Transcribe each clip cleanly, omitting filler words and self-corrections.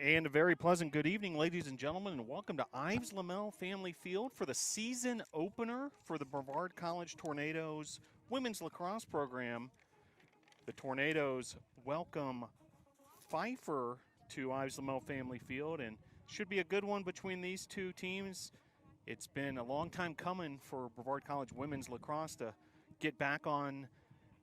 And a very pleasant good evening, ladies and gentlemen, and welcome to Ives Lamel Family Field for the season opener for the Brevard College Tornadoes women's lacrosse program. The Tornadoes welcome Pfeiffer to Ives Lamel Family Field, and should be a good one between these two teams. It's been a long time coming for Brevard College women's lacrosse to get back on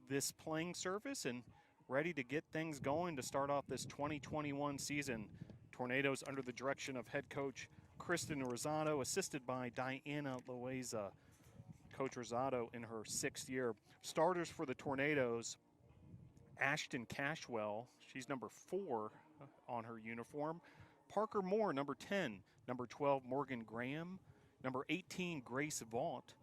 this playing surface and ready to get things going to start off this 2021 season. Tornadoes under the direction of head coach Kristen Rosado, assisted by Diana Loaiza. Coach Rosado in her sixth year. Starters for the Tornadoes, Ashton Cashwell, she's number 4 on her uniform. Parker Moore, number 10. Number 12, Morgan Graham. Number 18, Grace Vaught.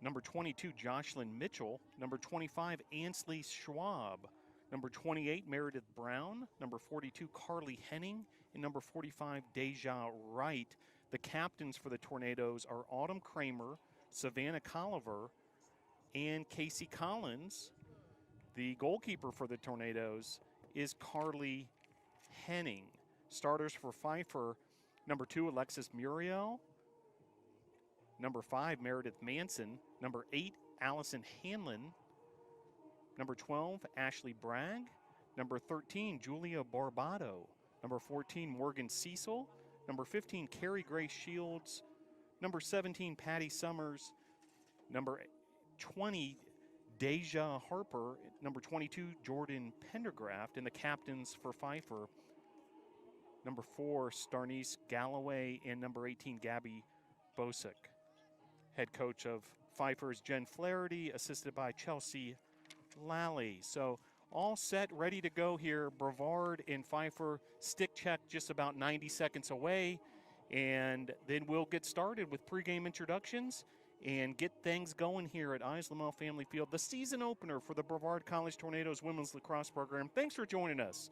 Number 22, Jocelyn Mitchell. Number 25, Ansley Schwab. Number 28, Meredith Brown. Number 42, Carly Henning. And number 45, Deja Wright. The captains for the Tornadoes are Autumn Kramer, Savannah Colliver, and Casey Collins. The goalkeeper for the Tornadoes is Carly Henning. Starters for Pfeiffer, number 2, Alexis Muriel. Number 5, Meredith Manson. Number 8, Allison Hanlon. Number 12, Ashley Bragg. Number 13, Julia Barbado. Number 14, Morgan Cecil. Number 15, Carrie Grace Shields. Number 17, Patty Summers. Number 20, Deja Harper. Number 22, Jordan Pendergraft. And the captains for Pfeiffer, number 4, Starnice Galloway, and number 18, Gabby Bosick. Head coach of Pfeiffer is Jen Flaherty, assisted by Chelsea Lally. So all set, ready to go here. Brevard and Pfeiffer stick check just about 90 seconds away. And then we'll get started with pregame introductions and get things going here at Ives Lamel Family Field, the season opener for the Brevard College Tornadoes women's lacrosse program. Thanks for joining us.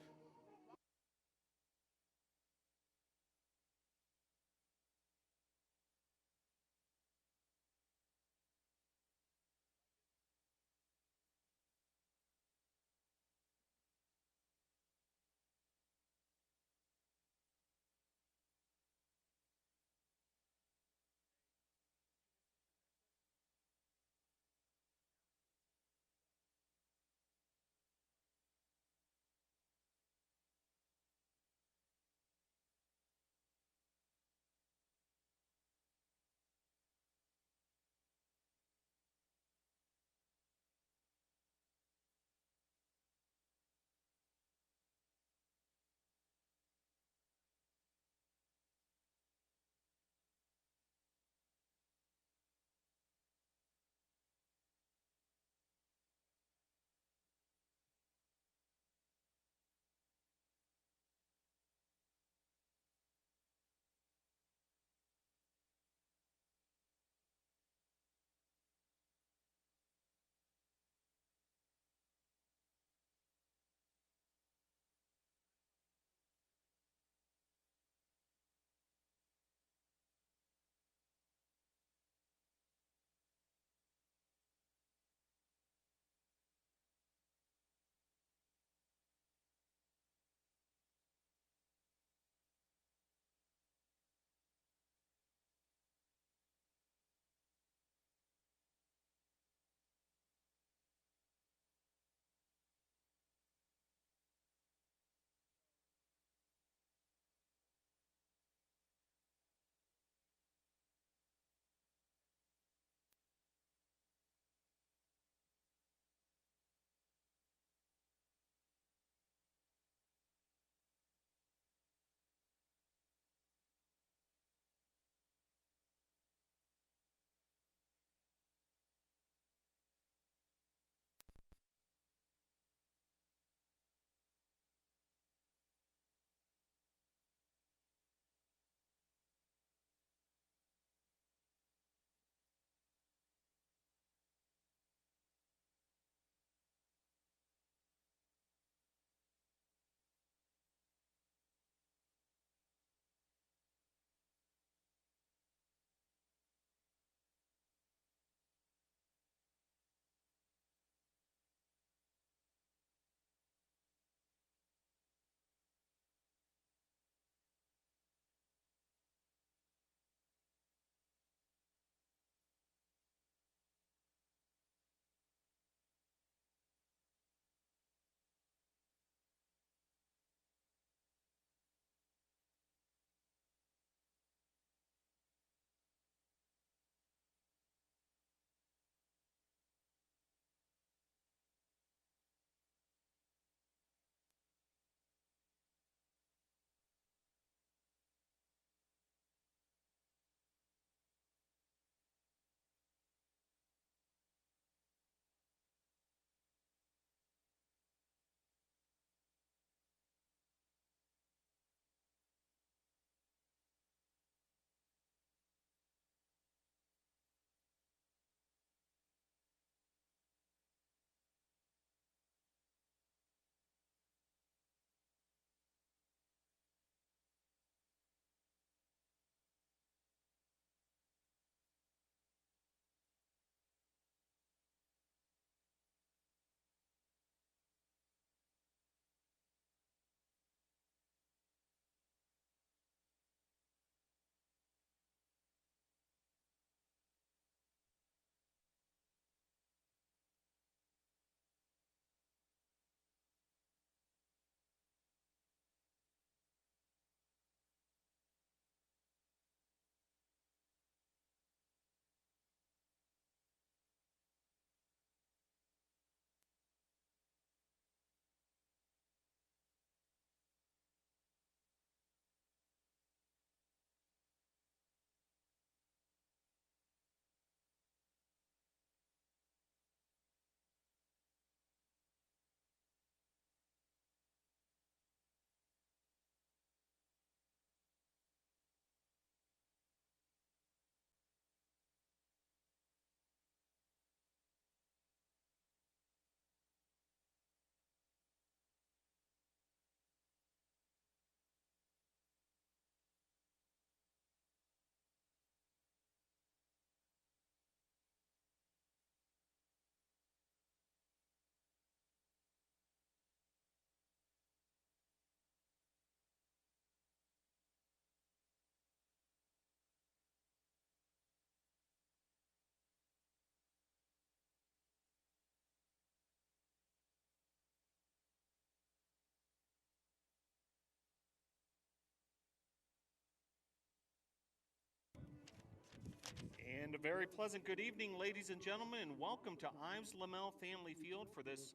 And a very pleasant good evening, ladies and gentlemen, and welcome to Ives Lamel Family Field for this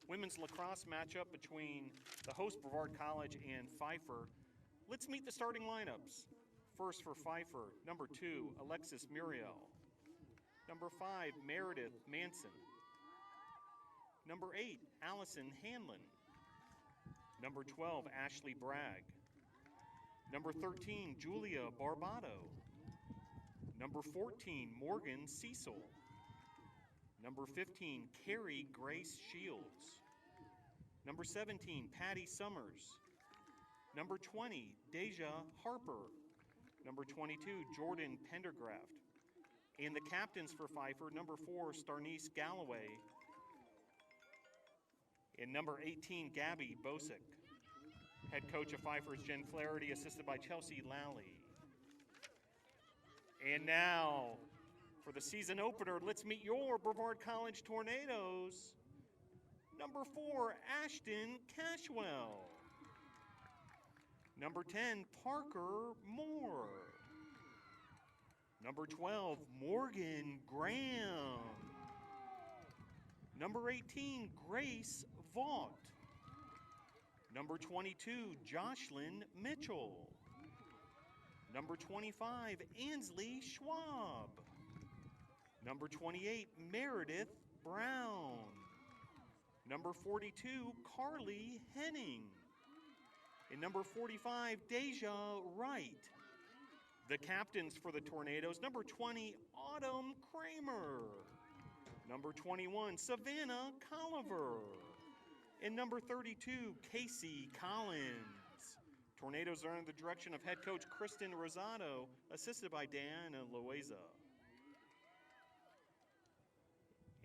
women's lacrosse matchup between the host Brevard College and Pfeiffer. Let's meet the starting lineups. First for Pfeiffer, number 2, Alexis Muriel. Number 5, Meredith Manson. Number 8, Allison Hanlon. Number 12, Ashley Bragg. Number 13, Julia Barbado. Number 14, Morgan Cecil. Number 15, Carrie Grace Shields. Number 17, Patty Summers. Number 20, Deja Harper. Number 22, Jordan Pendergraft. And the captains for Pfeiffer, number 4, Starnice Galloway. And number 18, Gabby Bosick. Head coach of Pfeiffer is Jen Flaherty, assisted by Chelsea Lally. And now, for the season opener, let's meet your Brevard College Tornadoes. Number 4, Ashton Cashwell. Number 10, Parker Moore. Number 12, Morgan Graham. Number 18, Grace Vaught. Number 22, Jocelyn Mitchell. Number 25, Ansley Schwab. Number 28, Meredith Brown. Number 42, Carly Henning. And number 45, Deja Wright. The captains for the Tornadoes, number 20, Autumn Kramer. Number 21, Savannah Colliver. And number 32, Casey Collins. Tornadoes are under the direction of head coach Kristen Rosado, assisted by Diana Loaiza.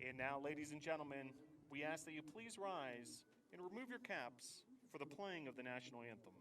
And now, ladies and gentlemen, we ask that you please rise and remove your caps for the playing of the national anthem.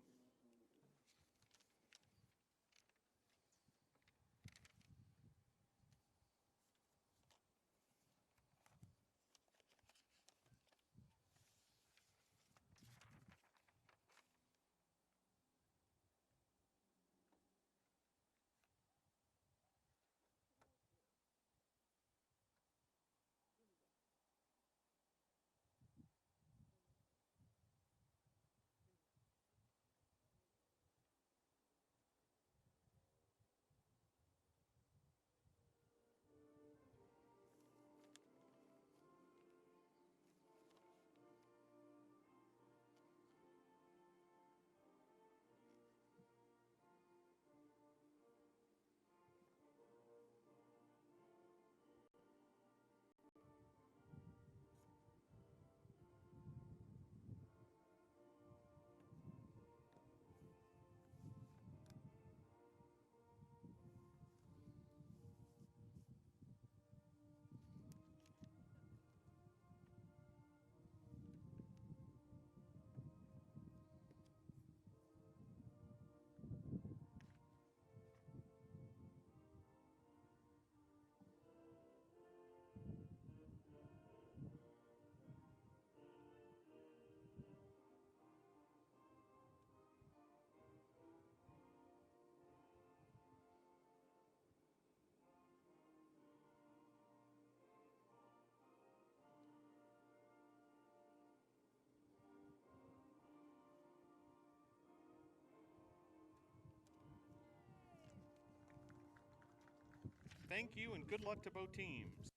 Thank you and good luck to both teams.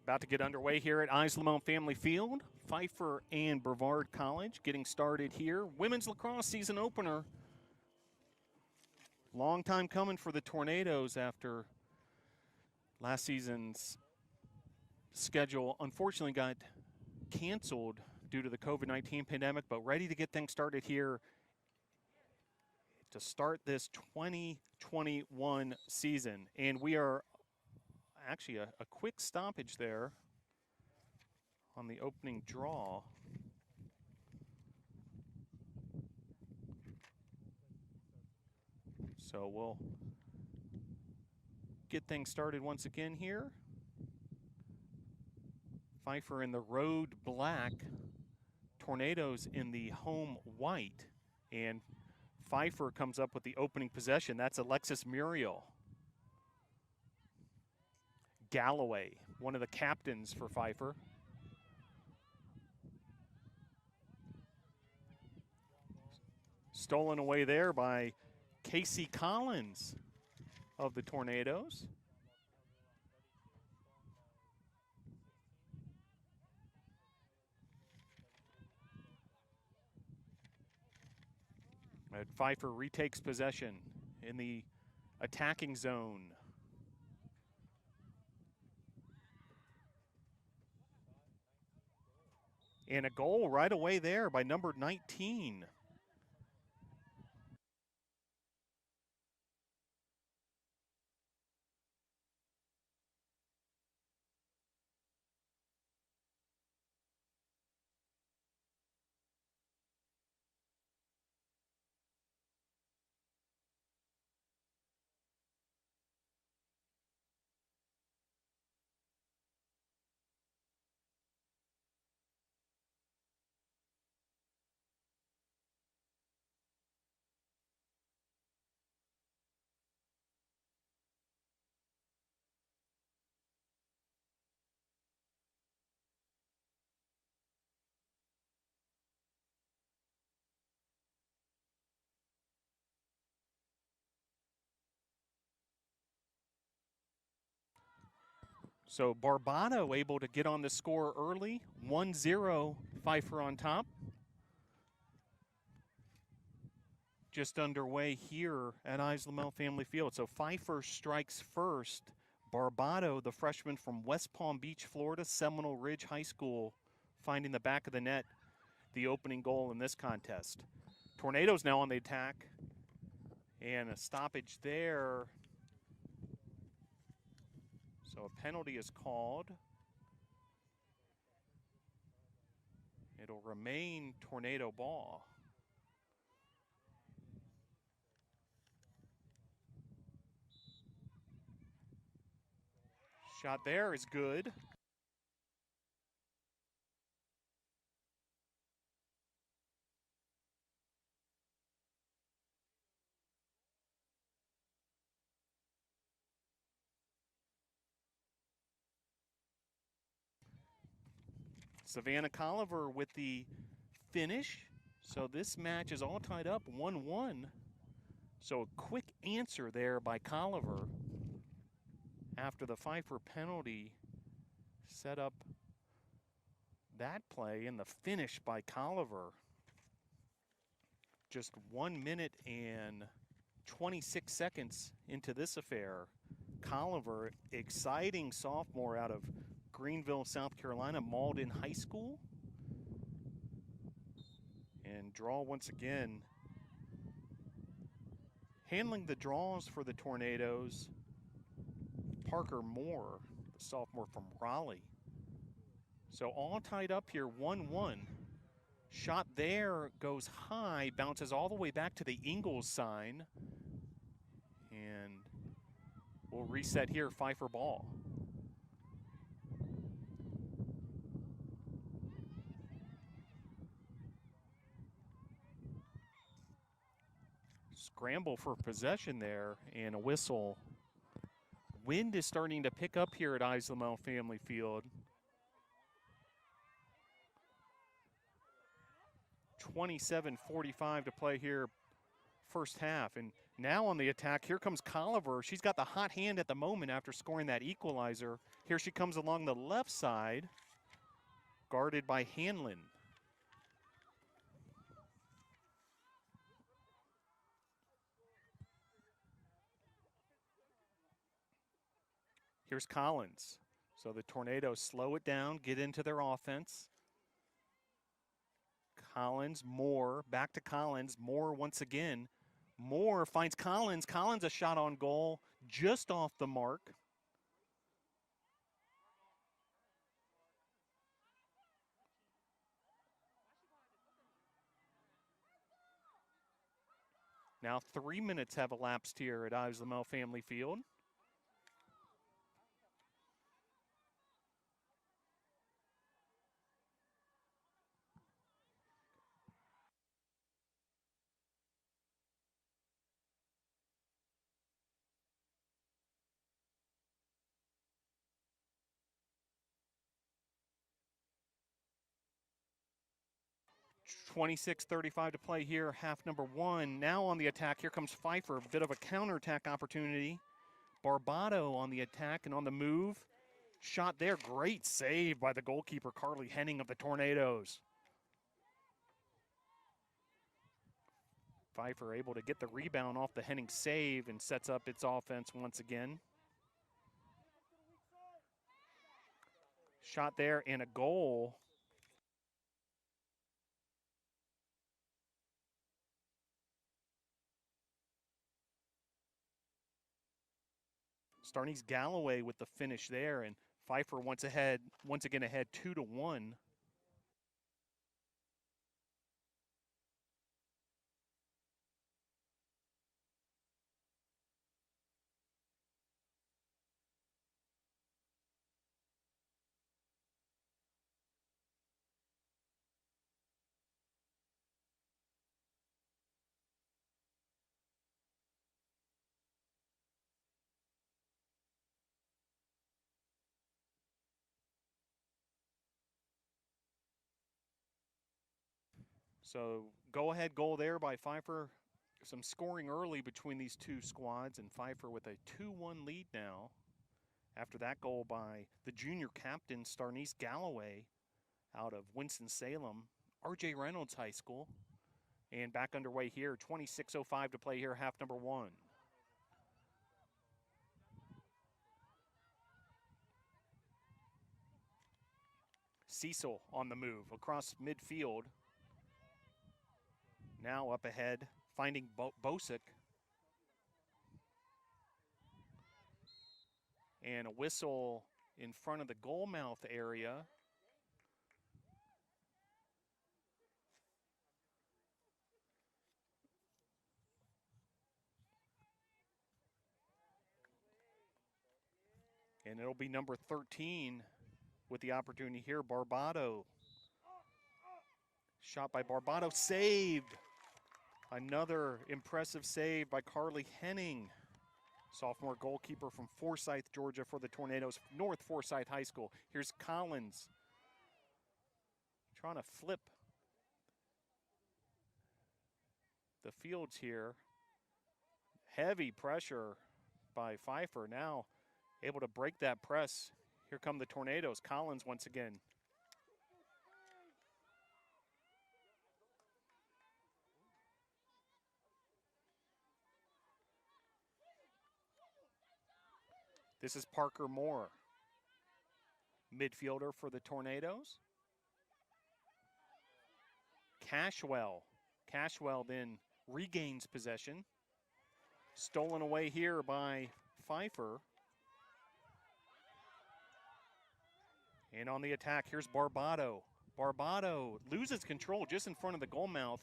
About to get underway here at Islamone Family Field. Pfeiffer and Brevard College getting started here. Women's lacrosse season opener. Long time coming for the Tornadoes after last season's schedule unfortunately got canceled due to the COVID-19 pandemic, but ready to get things started here to start this 2021 season. And we are actually a quick stoppage there on the opening draw. So we'll get things started once again here. Pfeiffer in the road black, Tornadoes in the home white. And Pfeiffer comes up with the opening possession. That's Alexis Muriel. Galloway, one of the captains for Pfeiffer. Stolen away there by Casey Collins of the Tornadoes. And Pfeiffer retakes possession in the attacking zone. And a goal right away there by number 19. So Barbado able to get on the score early. 1-0, Pfeiffer on top. Just underway here at Islamone Family Field. So Pfeiffer strikes first. Barbado, the freshman from West Palm Beach, Florida, Seminole Ridge High School, finding the back of the net, the opening goal in this contest. Tornadoes now on the attack. And a stoppage there. So a penalty is called. It'll remain Tornado ball. Shot there is good. Savannah Colliver with the finish. So this match is all tied up 1-1. So a quick answer there by Colliver after the Pfeiffer penalty set up that play, and the finish by Colliver. Just 1 minute and 26 seconds into this affair. Colliver, exciting sophomore out of Greenville, South Carolina, Malden High School. And draw once again. Handling the draws for the Tornadoes, Parker Moore, the sophomore from Raleigh. So all tied up here, 1-1. Shot there goes high, bounces all the way back to the Ingles sign. And we'll reset here, Pfeiffer ball. Scramble for possession there, and a whistle. Wind is starting to pick up here at Islamone Family Field. 27:45 to play here, first half. And Now on the attack, here comes Colliver. She's got the hot hand at the moment after scoring that equalizer. Here she comes along the left side, guarded by Hanlon. Here's Collins. So the Tornadoes slow it down, get into their offense. Collins, Moore, back to Collins. Moore once again. Moore finds Collins. Collins a shot on goal, just off the mark. Now 3 minutes have elapsed here at Ives Lamel Family Field. .26:35 to play here, half number one. Now on the attack, here comes Pfeiffer. Bit of a counterattack opportunity. Barbado on the attack and on the move. Shot there, great save by the goalkeeper, Carly Henning of the Tornadoes. Pfeiffer able to get the rebound off the Henning save and sets up its offense once again. Shot there and a goal. Starnese Galloway with the finish there, and Pfeiffer once again ahead 2-1. So go-ahead goal there by Pfeiffer. Some scoring early between these two squads, and Pfeiffer with a 2-1 lead now. After that goal by the junior captain, Starnese Galloway, out of Winston-Salem, R.J. Reynolds High School. And back underway here, 26:05 to play here, half number one. Cecil on the move across midfield. Now up ahead, finding Bosick. And a whistle in front of the goal mouth area. And it'll be number 13 with the opportunity here, Barbado. Shot by Barbado, saved. Another impressive save by Carly Henning, sophomore goalkeeper from Forsyth, Georgia for the Tornadoes, North Forsyth High School. Here's Collins trying to flip the fields here. Heavy pressure by Pfeiffer, now able to break that press. Here come the Tornadoes. Collins once again. This is Parker Moore, midfielder for the Tornadoes. Cashwell then regains possession. Stolen away here by Pfeiffer. And on the attack, here's Barbado. Barbado loses control just in front of the goal mouth.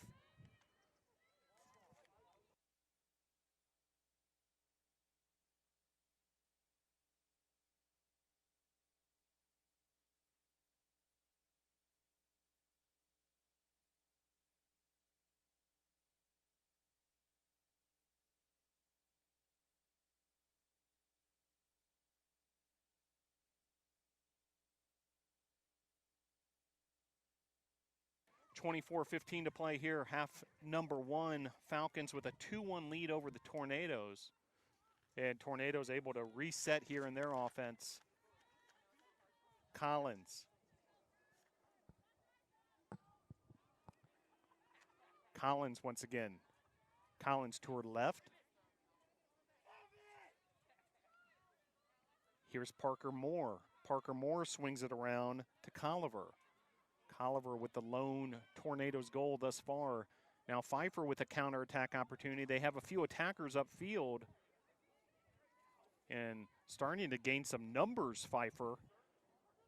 24-15 to play here. Half number one, Falcons with a 2-1 lead over the Tornadoes. And Tornadoes able to reset here in their offense. Collins. Collins once again. Collins to her left. Here's Parker Moore. Parker Moore swings it around to Colliver. Colliver with the lone Tornadoes goal thus far. Now Pfeiffer with a counterattack opportunity. They have a few attackers upfield. And starting to gain some numbers, Pfeiffer.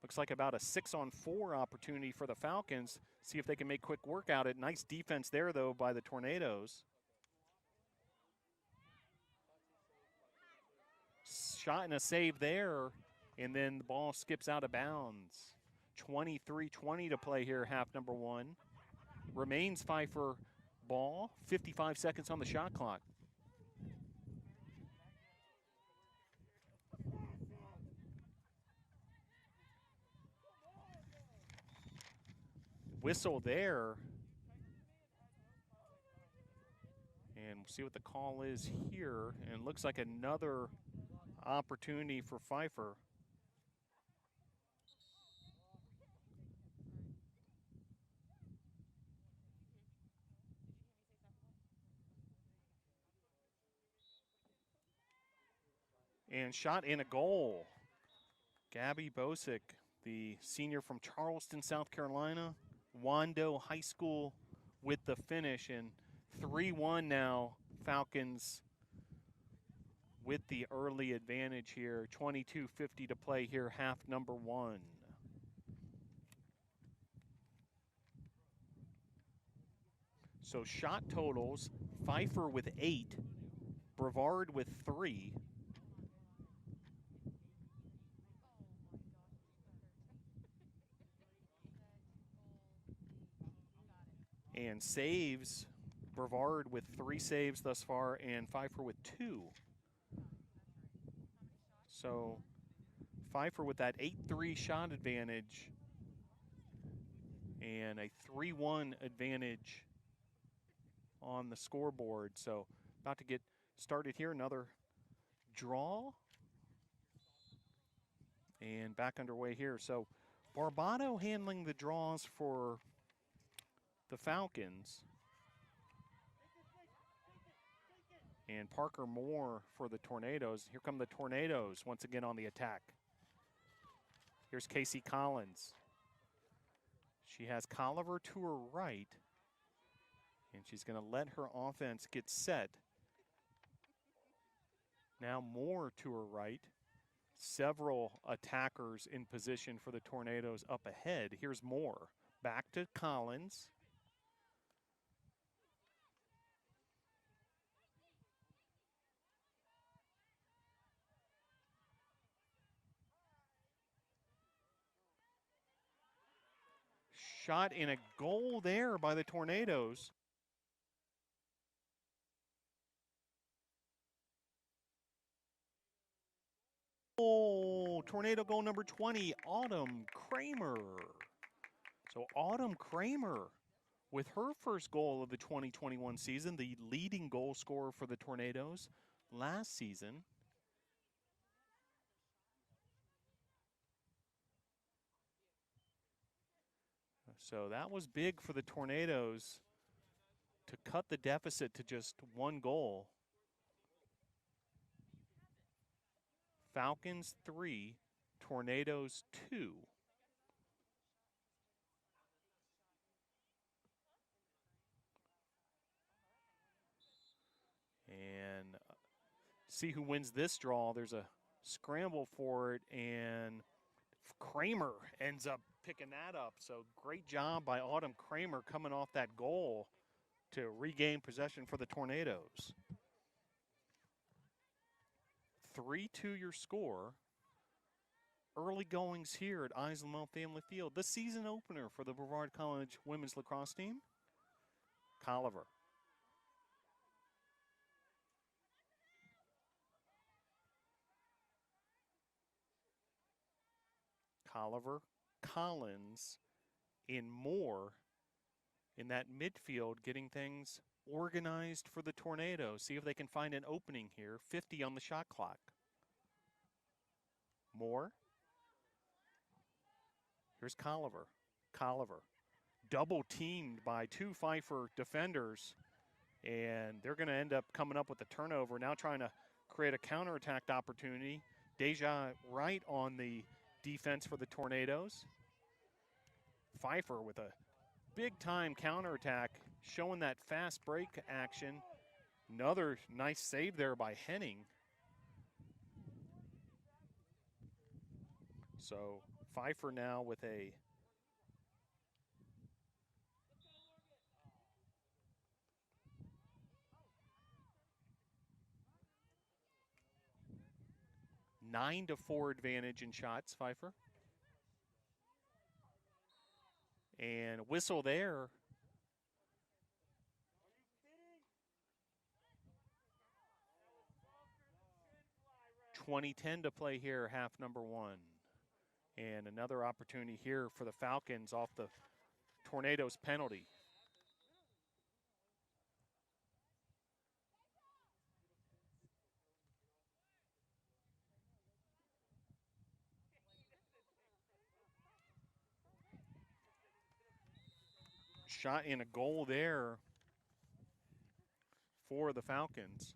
Looks like about a 6-on-4 opportunity for the Falcons. See if they can make quick work out of it. Nice defense there, though, by the Tornadoes. Shot and a save there, and then the ball skips out of bounds. 23-20 to play here, half number one. Remains Pfeiffer ball, 55 seconds on the shot clock. Whistle there. And we'll see what the call is here. And looks like another opportunity for Pfeiffer. And shot in a goal. Gabby Bosick, the senior from Charleston, South Carolina. Wando High School with the finish. And 3-1 now, Falcons with the early advantage here. 22:50 to play here, half number one. So shot totals, Pfeiffer with 8, Brevard with 3. And saves, Brevard with 3 saves thus far, and Pfeiffer with 2. So Pfeiffer with that 8-3 shot advantage and a 3-1 advantage on the scoreboard. So about to get started here, another draw. And back underway here. So Barbado handling the draws for the Falcons. And Parker Moore for the Tornadoes. Here come the Tornadoes once again on the attack. Here's Casey Collins. She has Colliver to her right. And she's going to let her offense get set. Now Moore to her right. Several attackers in position for the Tornadoes up ahead. Here's Moore. Back to Collins. Shot in a goal there by the Tornadoes. Oh, Tornado goal number 20, Autumn Kramer. So Autumn Kramer with her first goal of the 2021 season, the leading goal scorer for the Tornadoes last season. So that was big for the Tornadoes to cut the deficit to just 1 goal. Falcons 3, Tornadoes 2. And see who wins this draw. There's a scramble for it, and Kramer ends up picking that up. So great job by Autumn Kramer coming off that goal to regain possession for the Tornadoes. 3-2 your score. Early goings here at Islamel Family Field. The season opener for the Brevard College women's lacrosse team. Colliver. Colliver, Collins, and Moore in that midfield, getting things organized for the Tornadoes. See if they can find an opening here. 50 on the shot clock. Moore. Here's Colliver. Colliver. Double teamed by two Pfeiffer defenders, and they're going to end up coming up with a turnover. Now trying to create a counterattack opportunity. Deja right on the defense for the Tornadoes. Pfeiffer with a big-time counterattack, showing that fast break action. Another nice save there by Henning. So Pfeiffer now with a a 9-4 advantage in shots, Pfeiffer. And whistle there. .20-10 to play here, half number one. And another opportunity here for the Falcons off the Tornadoes penalty. Shot and a goal there for the Falcons.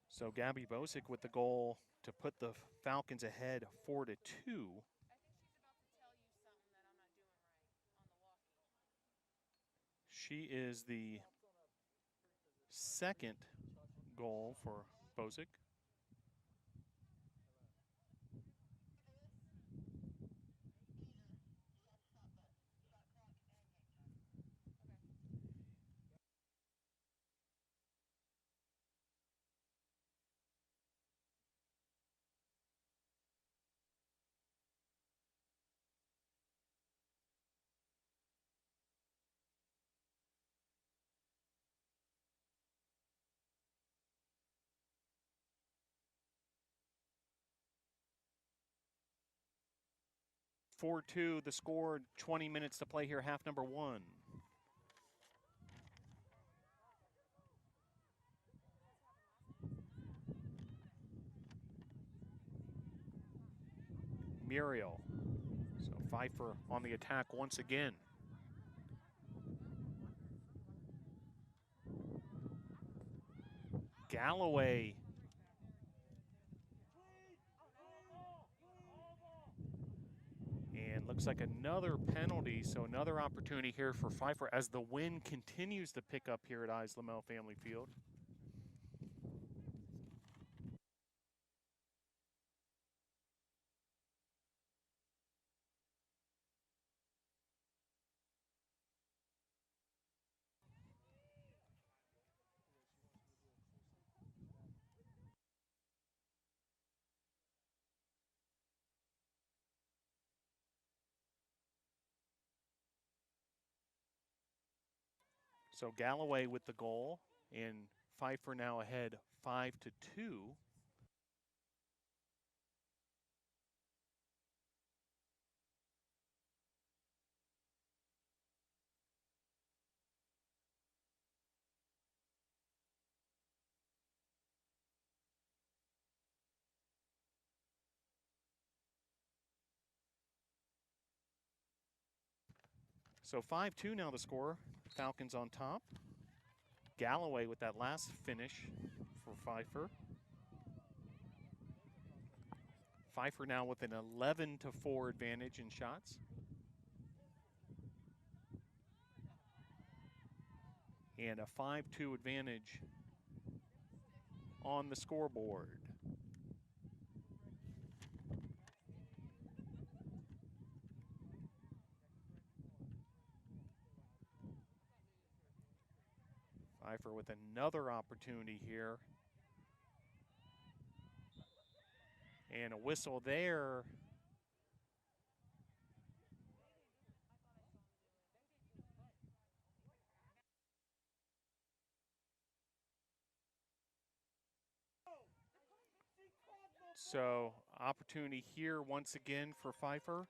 So Gabby Bosick with the goal to put the Falcons ahead 4-2. She is the second goal for Bosick. .42 the score, 20 minutes to play here, half number one. Muriel. So Pfeiffer on the attack once again. Galloway. And looks like another penalty, so another opportunity here for Pfeiffer as the wind continues to pick up here at Ives Lamel Family Field. So Galloway with the goal, and Pfeiffer now ahead 5-2. So 5-2 now the score. Falcons on top. Galloway with that last finish for Pfeiffer. Pfeiffer now with an 11-4 advantage in shots. And a 5-2 advantage on the scoreboard. Pfeiffer with another opportunity here. And a whistle there. So opportunity here once again for Pfeiffer.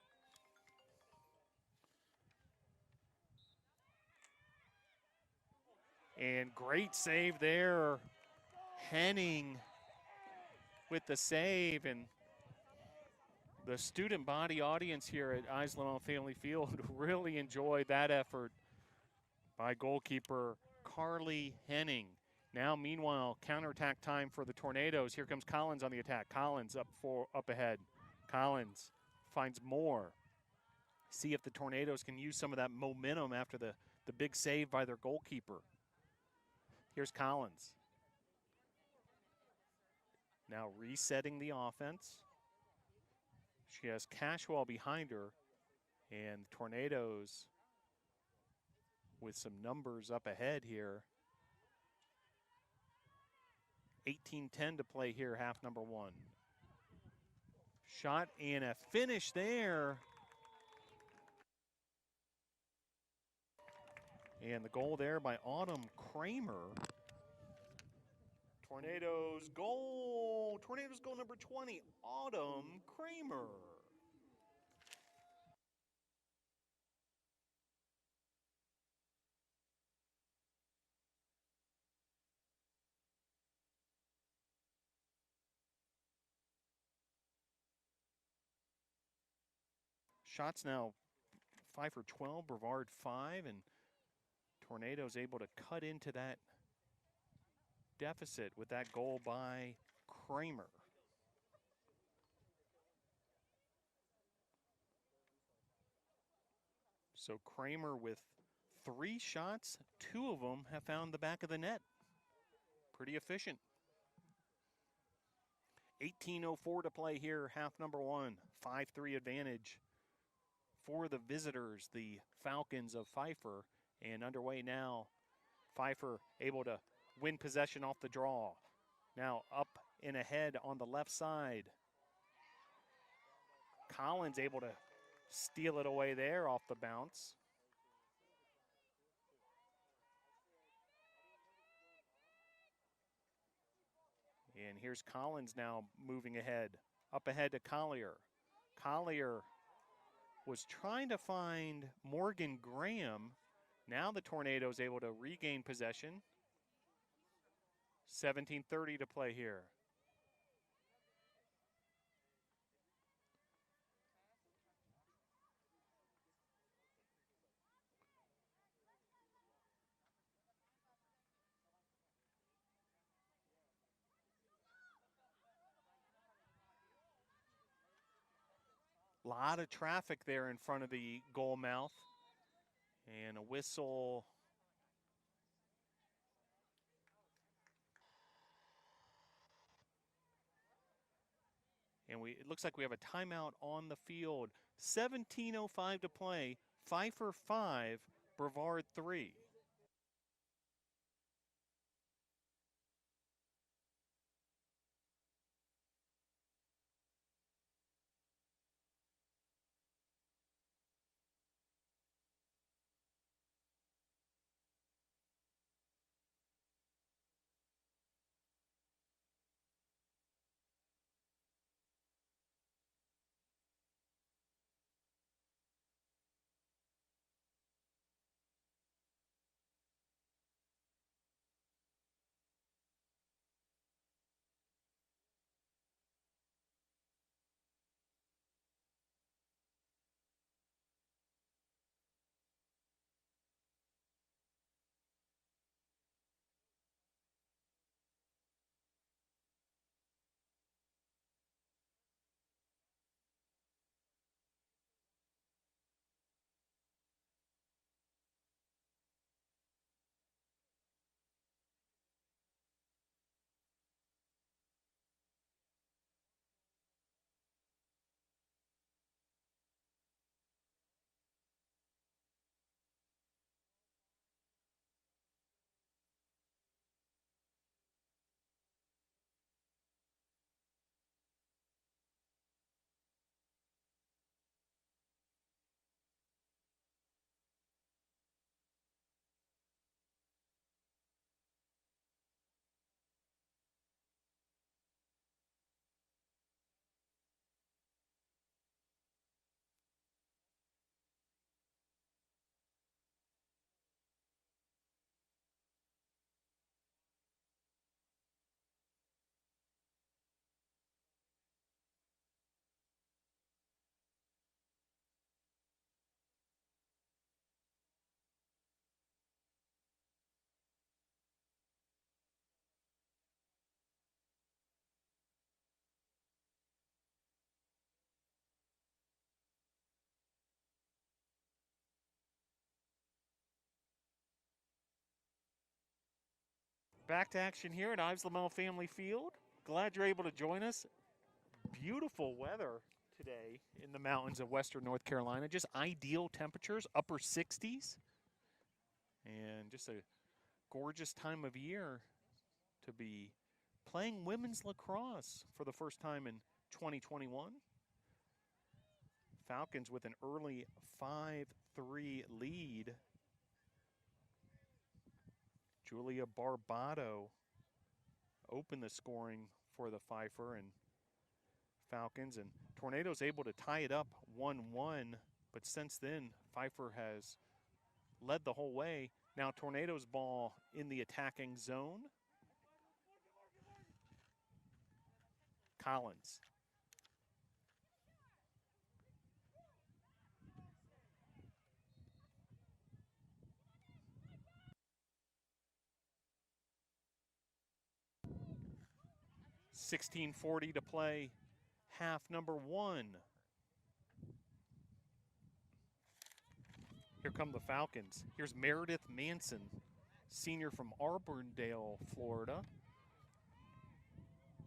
And great save there. Henning with the save, and the student body audience here at Islamo Family Field really enjoyed that effort by goalkeeper Carly Henning. Now, meanwhile, counterattack time for the Tornadoes. Here comes Collins on the attack. Collins up ahead. Collins finds more. See if the Tornadoes can use some of that momentum after the big save by their goalkeeper. Here's Collins. Now resetting the offense. She has Cashwell behind her, and Tornadoes with some numbers up ahead here. 18-10 to play here, half number one. Shot and a finish there. And the goal there by Autumn Kramer. Tornadoes goal number 20, Autumn Kramer. Shots now, Pfeiffer 12, Brevard 5, and Tornadoes able to cut into that deficit with that goal by Kramer. So Kramer with 3 shots, 2 of them have found the back of the net. Pretty efficient. 18:04 to play here, half number one. 5-3 advantage for the visitors, the Falcons of Pfeiffer. And underway now, Pfeiffer able to win possession off the draw. Now up and ahead on the left side. Collins able to steal it away there off the bounce. And here's Collins now moving ahead. Up ahead to Collier. Collier was trying to find Morgan Graham. Now the Tornadoes able to regain possession. 17:30 to play here. A lot of traffic there in front of the goal mouth. And a whistle. And it looks like we have a timeout on the field. 17:05 to play. Pfeiffer 5, Brevard 3. Back to action here at Ives Lamel Family Field. Glad you're able to join us. Beautiful weather today in the mountains of western North Carolina. Just ideal temperatures, upper 60s. And just a gorgeous time of year to be playing women's lacrosse for the first time in 2021. Falcons with an early 5-3 lead. Julia Barbado opened the scoring for the Pfeiffer and Falcons, and Tornadoes able to tie it up 1-1, but since then Pfeiffer has led the whole way. Now Tornadoes ball in the attacking zone. Collins. $16:40 to play, half number one. Here come the Falcons. Here's Meredith Manson, senior from Auburndale, Florida.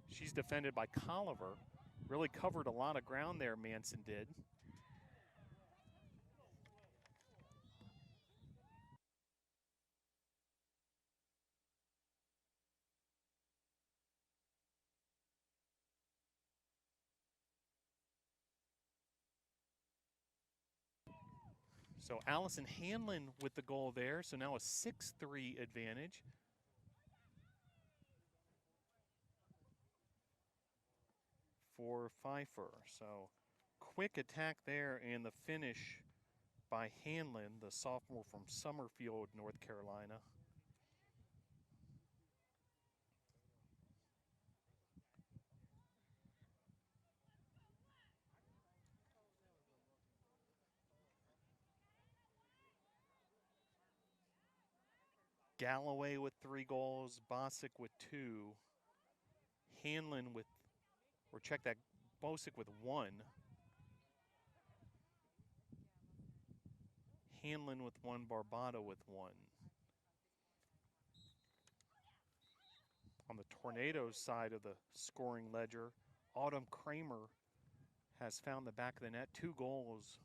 She's defended by Colliver. Really covered a lot of ground there, Manson did. So Allison Hanlon with the goal there. So now a 6-3 advantage. For Pfeiffer. So quick attack there, and the finish by Hanlon, the sophomore from Summerfield, North Carolina. Galloway with 3 goals, Bosick with 2, Hanlon with, or check that, Bosick with 1, Hanlon with 1, Barbado with 1. On the Tornadoes side of the scoring ledger, Autumn Kramer has found the back of the net, 2 goals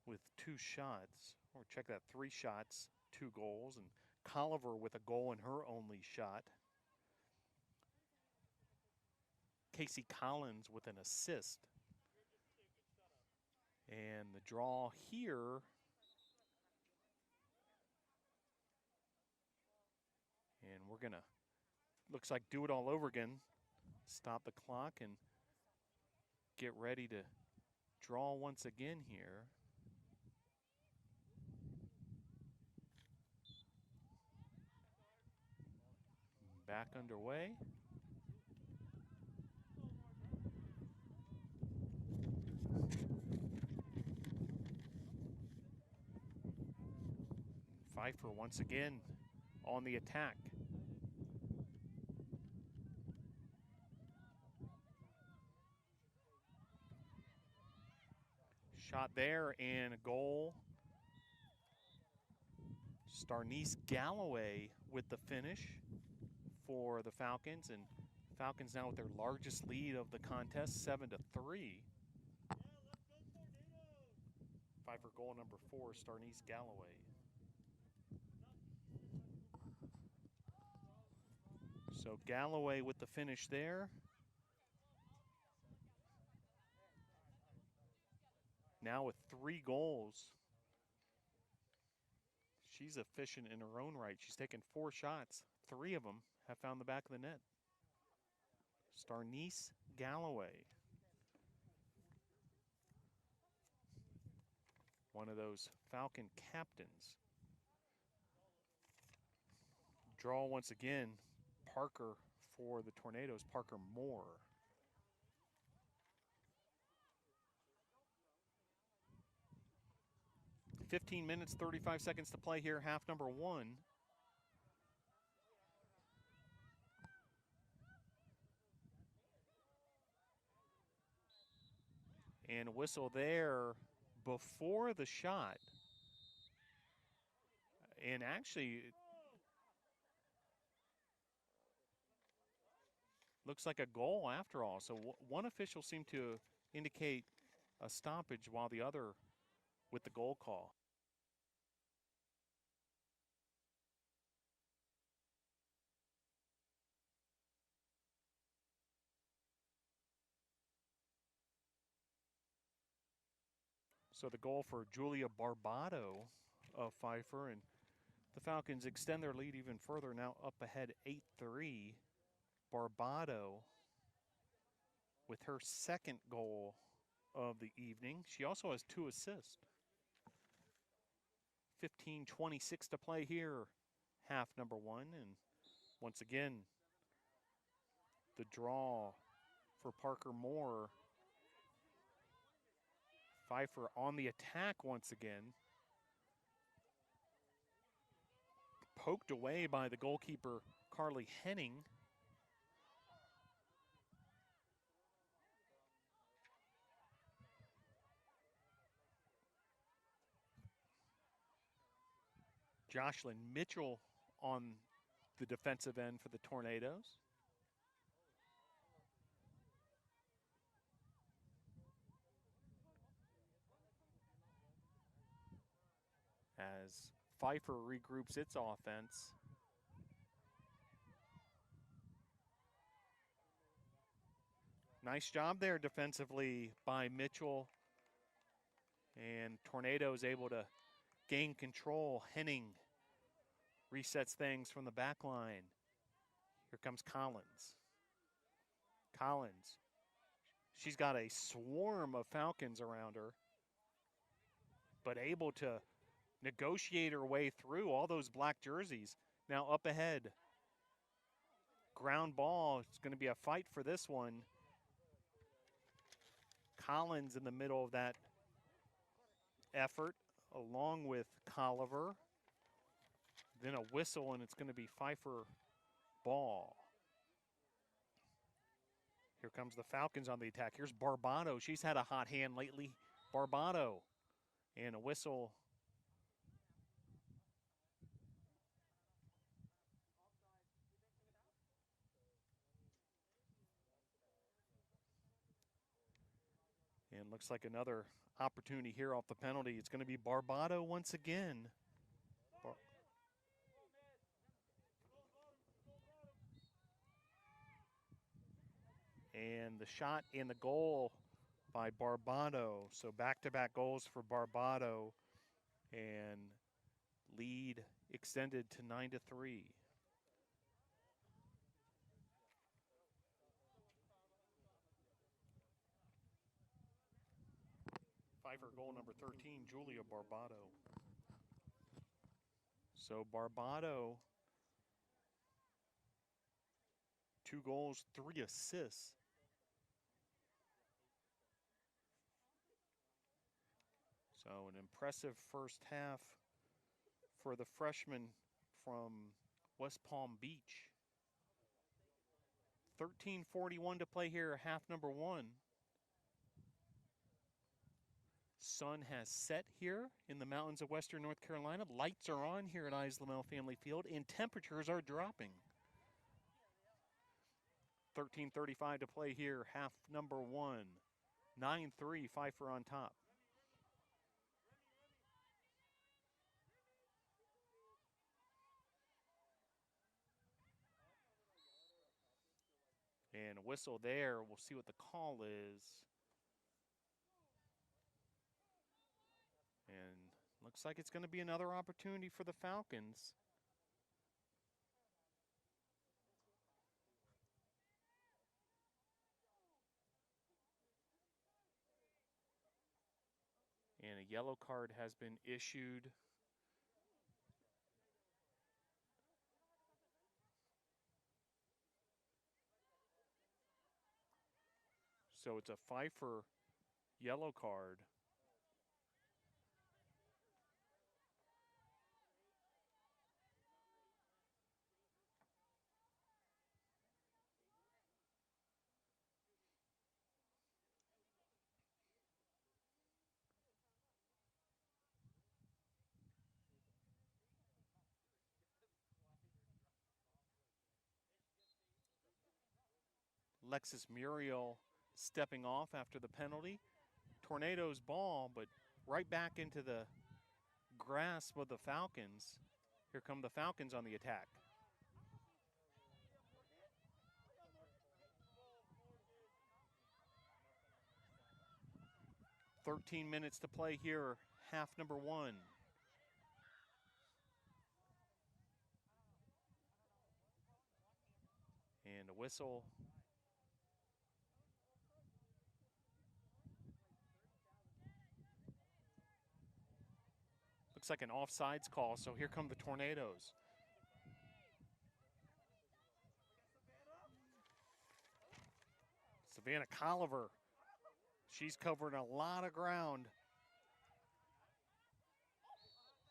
with 2 shots, or check that, 3 shots, 2 goals, and Colliver with a goal in her only shot. Casey Collins with an assist. And the draw here. And we're gonna, looks like do it all over again. Stop the clock and get ready to draw once again here. Back underway. Pfeiffer once again on the attack. Shot there and a goal. Starnice Galloway with the finish for the Falcons, and Falcons now with their largest lead of the contest, 7-3. Pfeiffer goal number 4, Starnice Galloway. So Galloway with the finish there. Now with 3 goals. She's efficient in her own right. She's taken 4 shots. 3 of them have found the back of the net. Starnice Galloway. One of those Falcon captains. Draw once again. Parker for the Tornadoes, Parker Moore. "15 minutes, 35 seconds to play here, half number 1. And a whistle there before the shot. And actually, Looks like a goal after all. So one official seemed to indicate a stoppage while the other with the goal call. So the goal for Julia Barbado of Pfeiffer, and the Falcons extend their lead even further, now up ahead 8-3. Barbado with her second goal of the evening. She also has 2 assists. 15:26 to play here, half number 1. And once again, the draw for Parker Moore. Pfeiffer on the attack once again. Poked away by the goalkeeper, Carly Henning. Jocelyn Mitchell on the defensive end for the Tornadoes. As Pfeiffer regroups its offense. Nice job there defensively by Mitchell. And Tornadoes able to gain control. Henning resets things from the back line. Here comes Collins. Collins. She's got a swarm of Falcons around her, but able to negotiate her way through all those black jerseys. Now up ahead. Ground ball. It's going to be a fight for this one. Collins in the middle of that effort, along with Colliver. Then a whistle, and it's going to be Pfeiffer ball. Here comes the Falcons on the attack. Here's Barbado. She's had a hot hand lately. Barbado. And a whistle. And looks like another opportunity here off the penalty. It's going to be Barbado once again. And the shot and the goal by Barbado. So back-to-back goals for Barbado. And lead extended to 9-3. Pfeiffer goal number 13, Julia Barbado. So Barbado, 2 goals, 3 assists. So an impressive first half for the freshman from West Palm Beach. 13:41 to play here, half number 1. Sun has set here in the mountains of western North Carolina. Lights are on here at Ives Lamel Family Field, and temperatures are dropping. 13:35 to play here, half number 1. 9-3, Pfeiffer on top. And a whistle there. We'll see what the call is. And looks like it's going to be another opportunity for the Falcons. And a yellow card has been issued. So it's a Pfeiffer yellow card. Alexis Muriel stepping off after the penalty. Tornadoes ball, but right back into the grasp of the Falcons. Here come the Falcons on the attack. "13 minutes to play here, half number one." And a whistle. Looks like an offsides call, so here come the Tornadoes. Savannah Colliver, she's covering a lot of ground.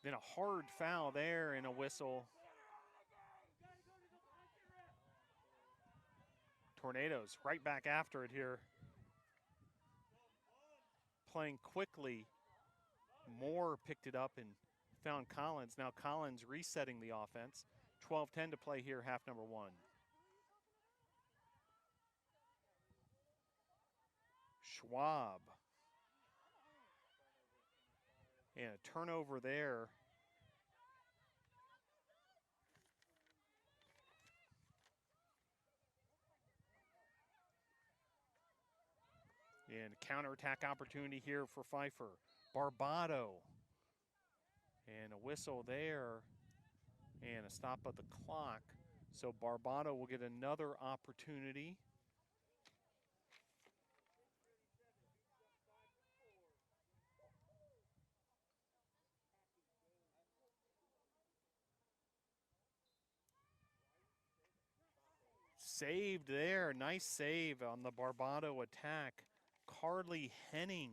Then a hard foul there and a whistle. Tornadoes right back after it here. Playing quickly. Moore picked it up and found Collins. Now Collins resetting the offense. 12-10 to play here, half number one. Schwab. And a turnover there. And a counterattack opportunity here for Pfeiffer. Barbado. And a whistle there. And a stop of the clock. So Barbado will get another opportunity. Saved there. Nice save on the Barbado attack. Carly Henning.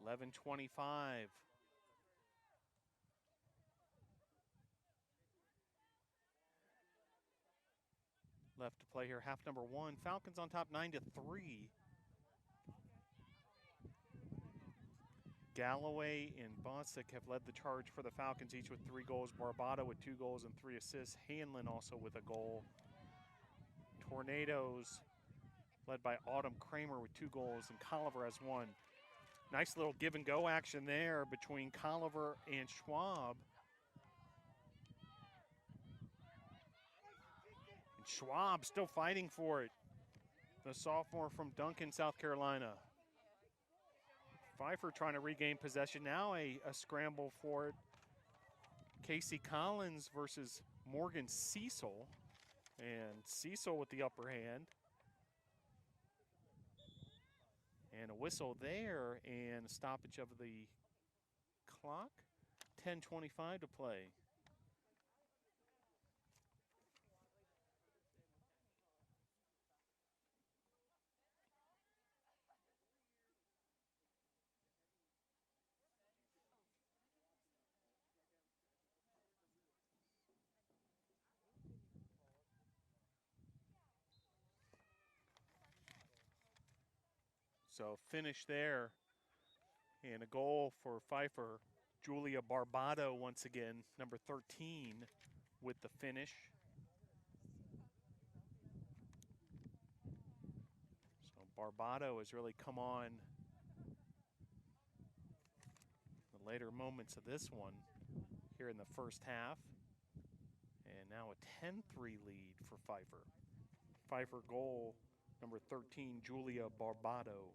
$11:25. Left to play here, half number one. Falcons on top 9-3. Galloway and Bosick have led the charge for the Falcons, each with 3 goals. Barbado with 2 goals and 3 assists. Hanlon also with a goal. Tornadoes led by Autumn Kramer with 2 goals, and Colliver has 1. Nice little give and go action there between Colliver and Schwab. And Schwab still fighting for it. The sophomore from Duncan, South Carolina. Pfeiffer trying to regain possession. Now a scramble for it. Casey Collins versus Morgan Cecil. And Cecil with the upper hand. And a whistle there and a stoppage of the clock. 10:25 to play. So finish there. And a goal for Pfeiffer. Julia Barbado once again, number 13 with the finish. So Barbado has really come on the later moments of this one here in the first half. And now a 10-3 lead for Pfeiffer. Pfeiffer goal, number 13, Julia Barbado.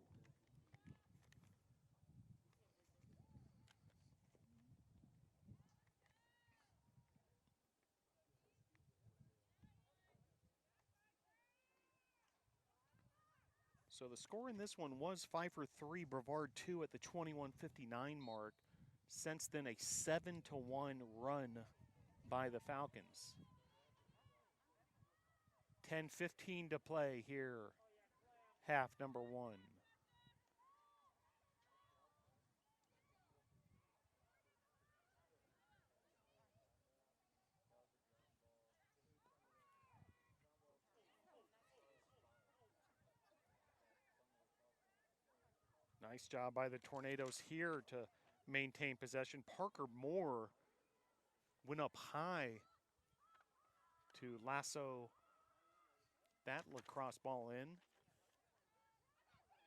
So the score in this one was Pfeiffer 3, Brevard 2 at the 21:59 mark. Since then, a 7-1 run by the Falcons. 10:15 to play here, half number one. Nice job by the Tornadoes here to maintain possession. Parker Moore went up high to lasso that lacrosse ball in.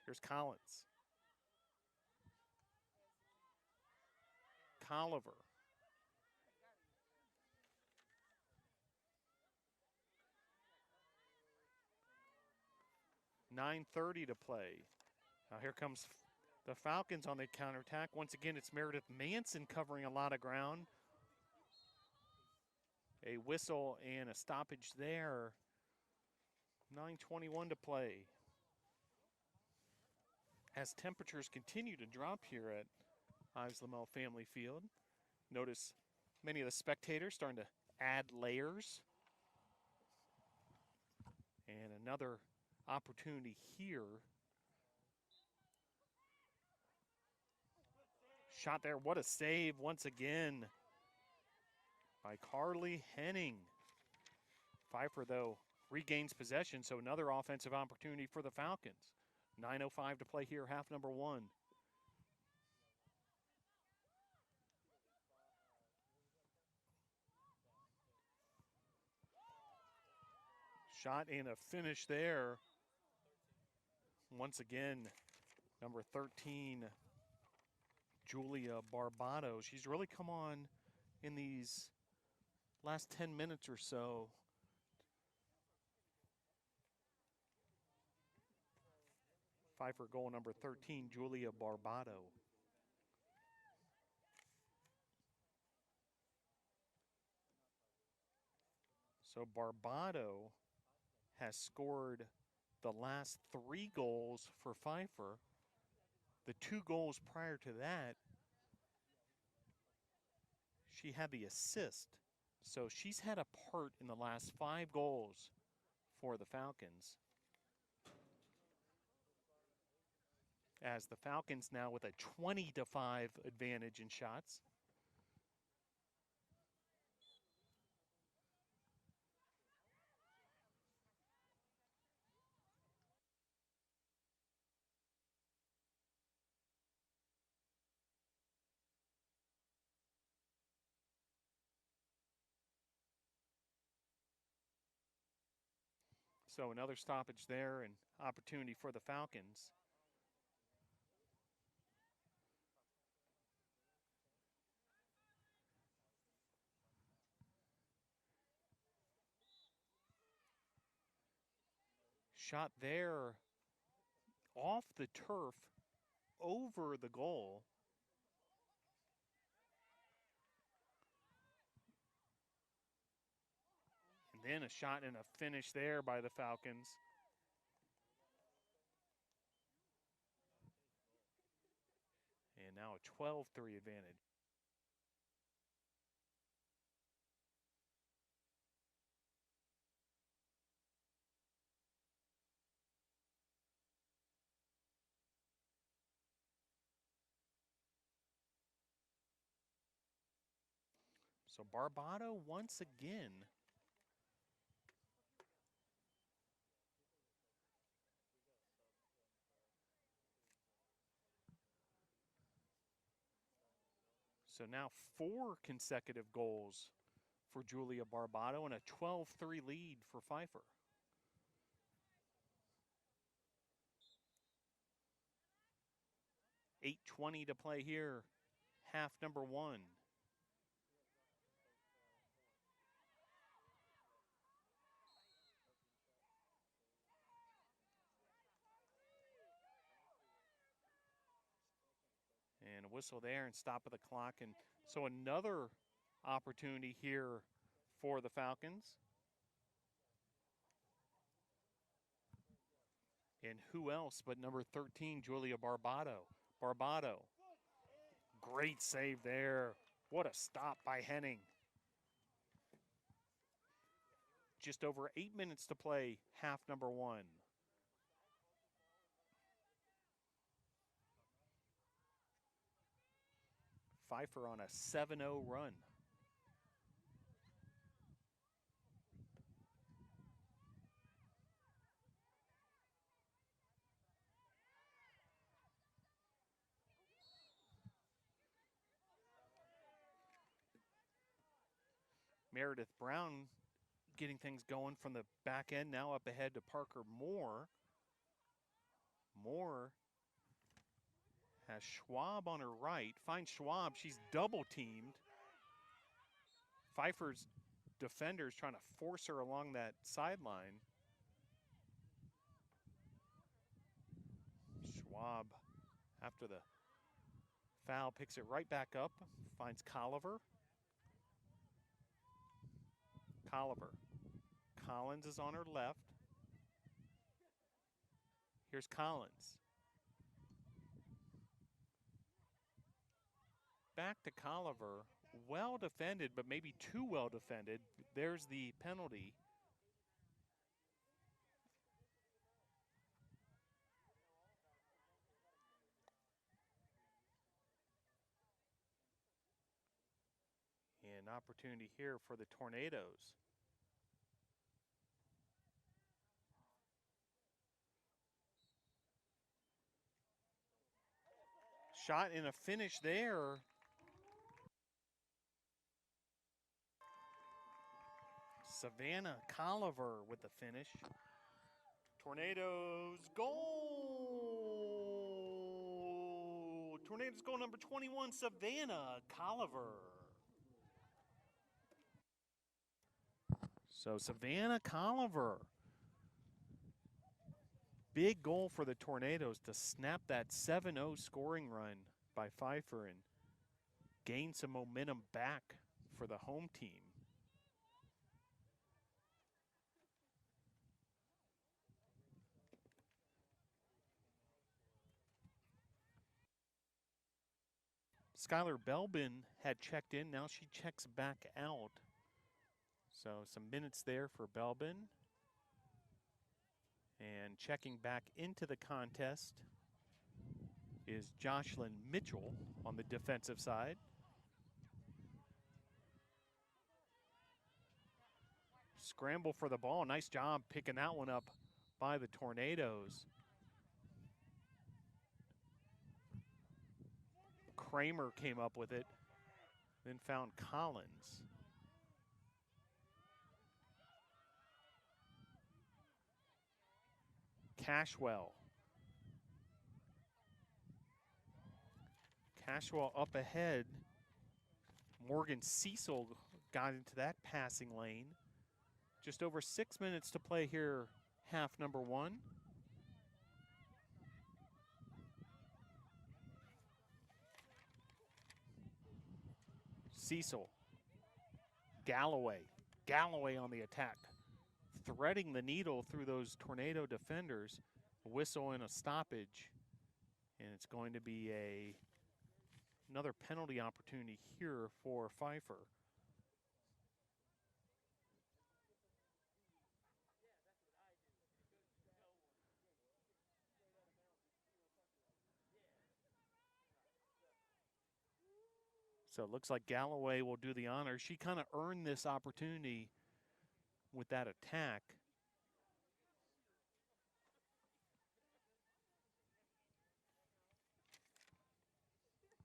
Here's Collins. Colliver. .9:30 to play. Now here comes the Falcons on the counterattack. Once again, it's Meredith Manson covering a lot of ground. A whistle and a stoppage there. 9:21 to play. As temperatures continue to drop here at Ives Lamel Family Field, notice many of the spectators starting to add layers. And another opportunity here. Shot there, what a save once again by Carly Henning. Pfeiffer, though, regains possession, so another offensive opportunity for the Falcons. 9:05 to play here, half number one. Shot and a finish there. Once again, number 13, Julia Barbado. She's really come on in these last 10 minutes or so. Pfeiffer goal number 13, Julia Barbado. So Barbado has scored the last 3 goals for Pfeiffer. The 2 goals prior to that, she had the assist. So she's had a part in the last 5 goals for the Falcons. As the Falcons now with a 20-5 advantage in shots. So another stoppage there and opportunity for the Falcons. Shot there off the turf over the goal. And then a shot and a finish there by the Falcons. And now a 12-3 advantage. So Barbado once again so now 4 consecutive goals for Julia Barbado and a 12-3 lead for Pfeiffer. .8:20 to play here, half number one. And a whistle there and stop of the clock. And so another opportunity here for the Falcons. And who else but number 13, Julia Barbado. Barbado, great save there. What a stop by Henning. Just over 8 minutes to play, half number one. Pfeiffer on a 7-0 run. Meredith Brown getting things going from the back end, now up ahead to Parker Moore. Moore has Schwab on her right. Finds Schwab. She's double teamed. Pfeiffer's defenders trying to force her along that sideline. Schwab, after the foul, picks it right back up. Finds Colliver. Collins is on her left. Here's Collins. Back to Colliver. Well defended, but maybe too well defended. There's the penalty. An opportunity here for the Tornadoes. Shot and a finish there. Savannah Colliver with the finish. Tornadoes goal! Tornadoes goal number 21, Savannah Colliver. So Savannah Colliver. Big goal for the Tornadoes to snap that 7-0 scoring run by Pfeiffer and gain some momentum back for the home team. Skylar Belbin had checked in. Now she checks back out. So some minutes there for Belbin. And checking back into the contest is Jocelyn Mitchell on the defensive side. Scramble for the ball. Nice job picking that one up by the Tornadoes. Kramer came up with it, then found Collins. Cashwell up ahead. Morgan Cecil got into that passing lane. Just over 6 minutes to play here, half number one. Cecil, Galloway on the attack, threading the needle through those Tornado defenders. A whistle and a stoppage, and it's going to be another penalty opportunity here for Pfeiffer. So it looks like Galloway will do the honor. She kind of earned this opportunity with that attack.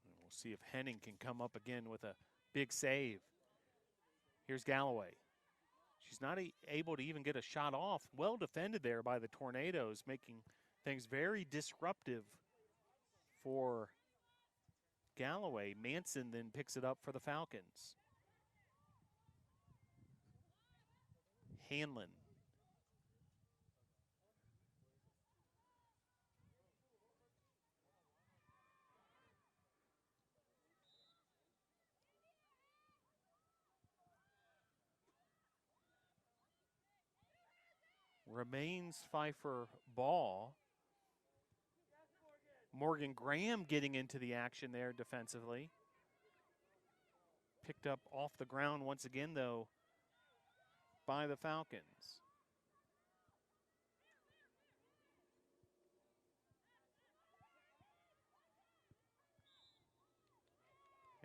And we'll see if Henning can come up again with a big save. Here's Galloway. She's not able to even get a shot off. Well defended there by the Tornadoes, making things very disruptive for Galloway. Manson then picks it up for the Falcons. Hanlon. Remains Pfeiffer ball. Morgan Graham getting into the action there defensively. Picked up off the ground once again, though, by the Falcons.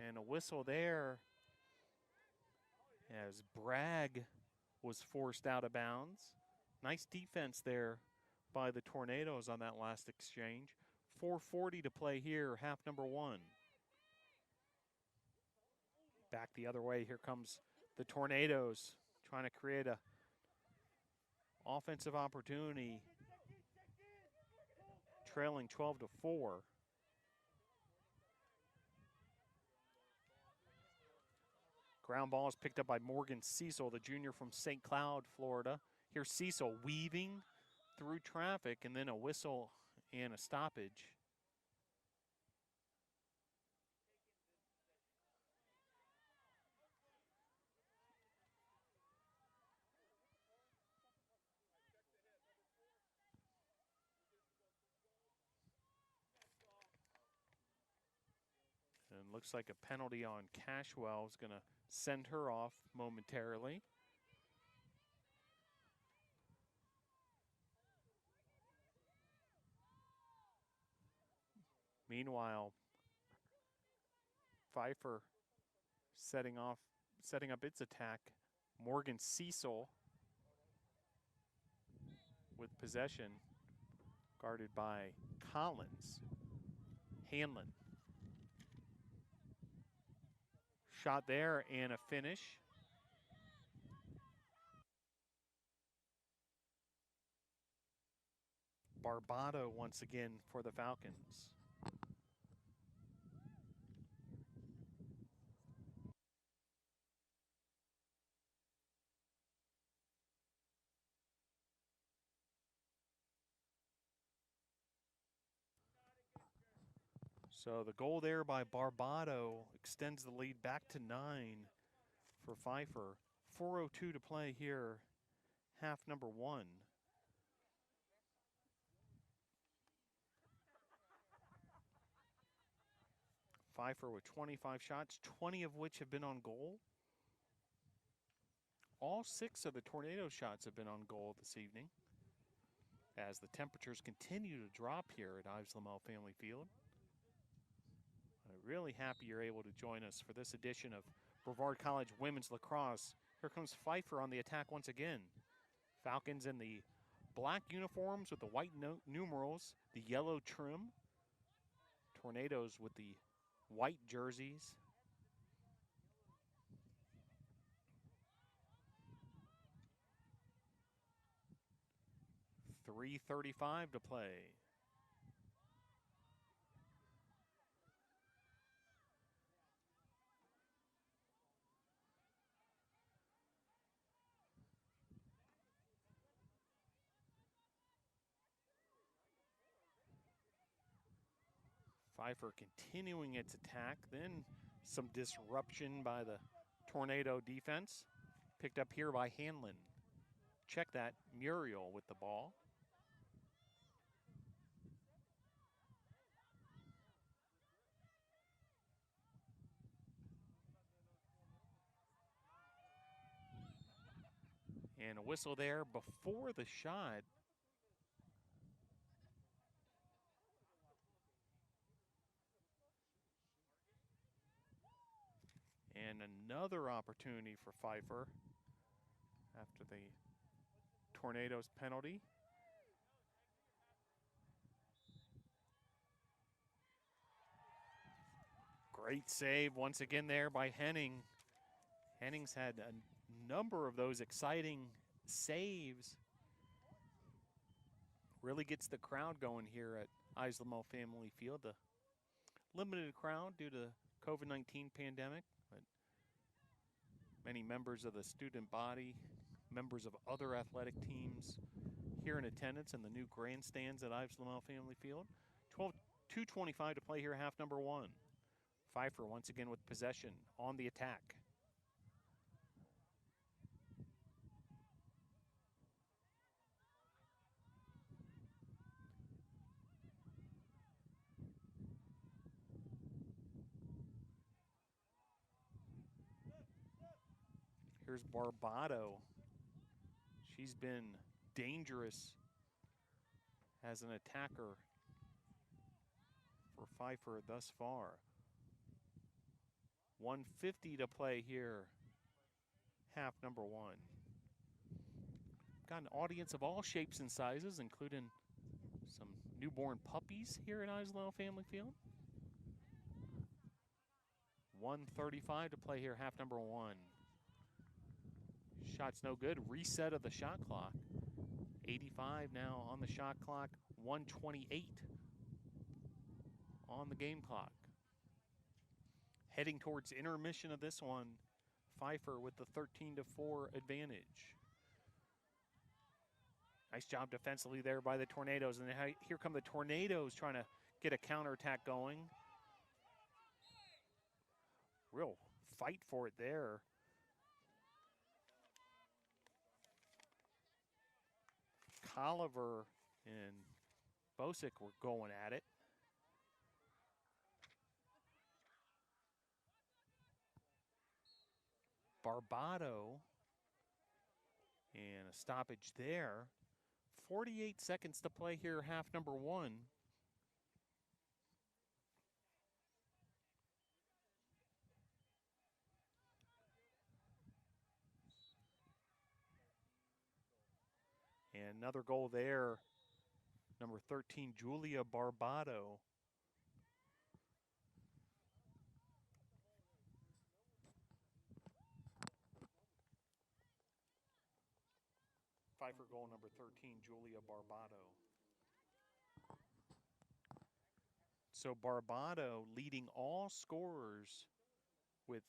And a whistle there as Bragg was forced out of bounds. Nice defense there by the Tornadoes on that last exchange. 4:40 to play here, half number one. Back the other way, here comes The Tornadoes trying to create a offensive opportunity, trailing 12-4. Ground ball is picked up by Morgan Cecil, the junior from St. Cloud, Florida. Here's Cecil weaving through traffic, and then a whistle and a stoppage. And looks like a penalty on Cashwell is going to send her off momentarily. Meanwhile, Pfeiffer setting up its attack. Morgan Cecil with possession, guarded by Collins. Hanlon. Shot there and a finish. Barbado once again for the Falcons. So the goal there by Barbado extends the lead back to 9 for Pfeiffer. 4:02 to play here, half number 1. Pfeiffer with 25 shots, 20 of which have been on goal. All 6 of the Tornado shots have been on goal this evening, as the temperatures continue to drop here at Ives Lamel Family Field. Really happy you're able to join us for this edition of Brevard College Women's Lacrosse. Here comes Pfeiffer on the attack once again. Falcons in the black uniforms with the white numerals, the yellow trim. Tornadoes with the white jerseys. .335 to play. Pfeiffer continuing its attack, then some disruption by the Tornado defense. Picked up here by Hanlon. Check that, Muriel with the ball. And a whistle there before the shot. And another opportunity for Pfeiffer after the Tornadoes penalty. Great save once again there by Henning. Henning's had a number of those exciting saves. Really gets the crowd going here at Ives Lamel Family Field. The limited crowd due to COVID-19 pandemic, but many members of the student body, members of other athletic teams here in attendance in the new grandstands at Ives Lamel Family Field. 2:25 to play here, half number 1. Pfeiffer once again with possession on the attack. Here's Barbado. She's been dangerous as an attacker for Pfeiffer thus far. 1:50 to play here, half number 1. Got an audience of all shapes and sizes, including some newborn puppies here at Ives Lamel Family Field. 1:35 to play here, half number 1. Shot's no good. Reset of the shot clock. 85 now on the shot clock. 128 on the game clock. Heading towards intermission of this one. Pfeiffer with the 13-4 advantage. Nice job defensively there by the Tornadoes. And here come the Tornadoes trying to get a counterattack going. Real fight for it there. Colliver and Bosick were going at it. Barbado and a stoppage there. 48 seconds to play here, half number one. And another goal there, number 13, Julia Barbado. Pfeiffer goal number 13, Julia Barbado. So Barbado leading all scorers with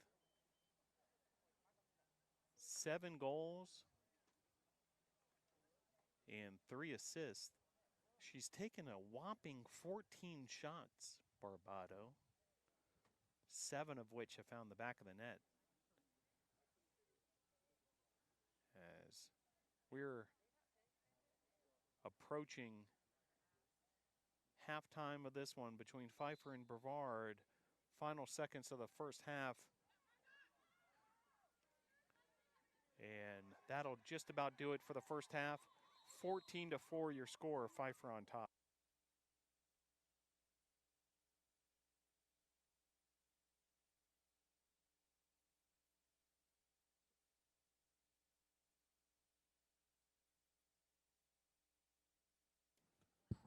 7 goals and 3 assists. She's taken a whopping 14 shots, Barbado, 7 of which have found the back of the net. As we're approaching halftime of this one between Pfeiffer and Brevard, final seconds of the first half. And that'll just about do it for the first half. 14-4 your score, Pfeiffer on top.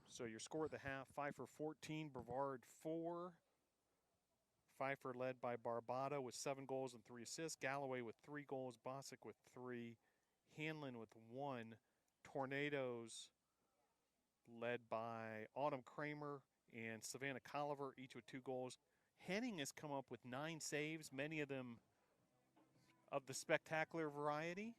So your score at the half, Pfeiffer 14, Brevard 4. Pfeiffer led by Barbado with 7 goals and 3 assists. Galloway with 3 goals, Bosick with 3, Hanlon with 1. Tornadoes led by Autumn Kramer and Savannah Colliver, each with 2 goals. Henning has come up with 9 saves, many of them of the spectacular variety.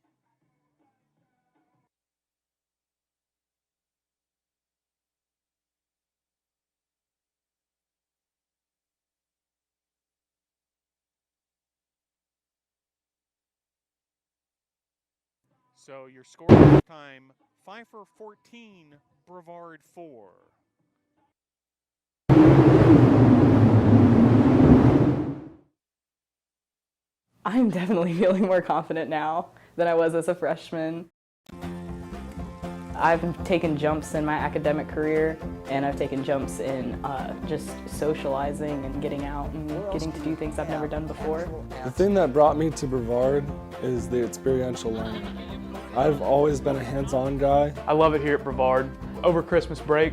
So your score at time, Pfeiffer 14, Brevard 4. I'm definitely feeling more confident now than I was as a freshman. I've taken jumps in my academic career, and I've taken jumps in just socializing and getting out and getting to do things I've never done before. The thing that brought me to Brevard is the experiential learning. I've always been a hands-on guy. I love it here at Brevard. Over Christmas break,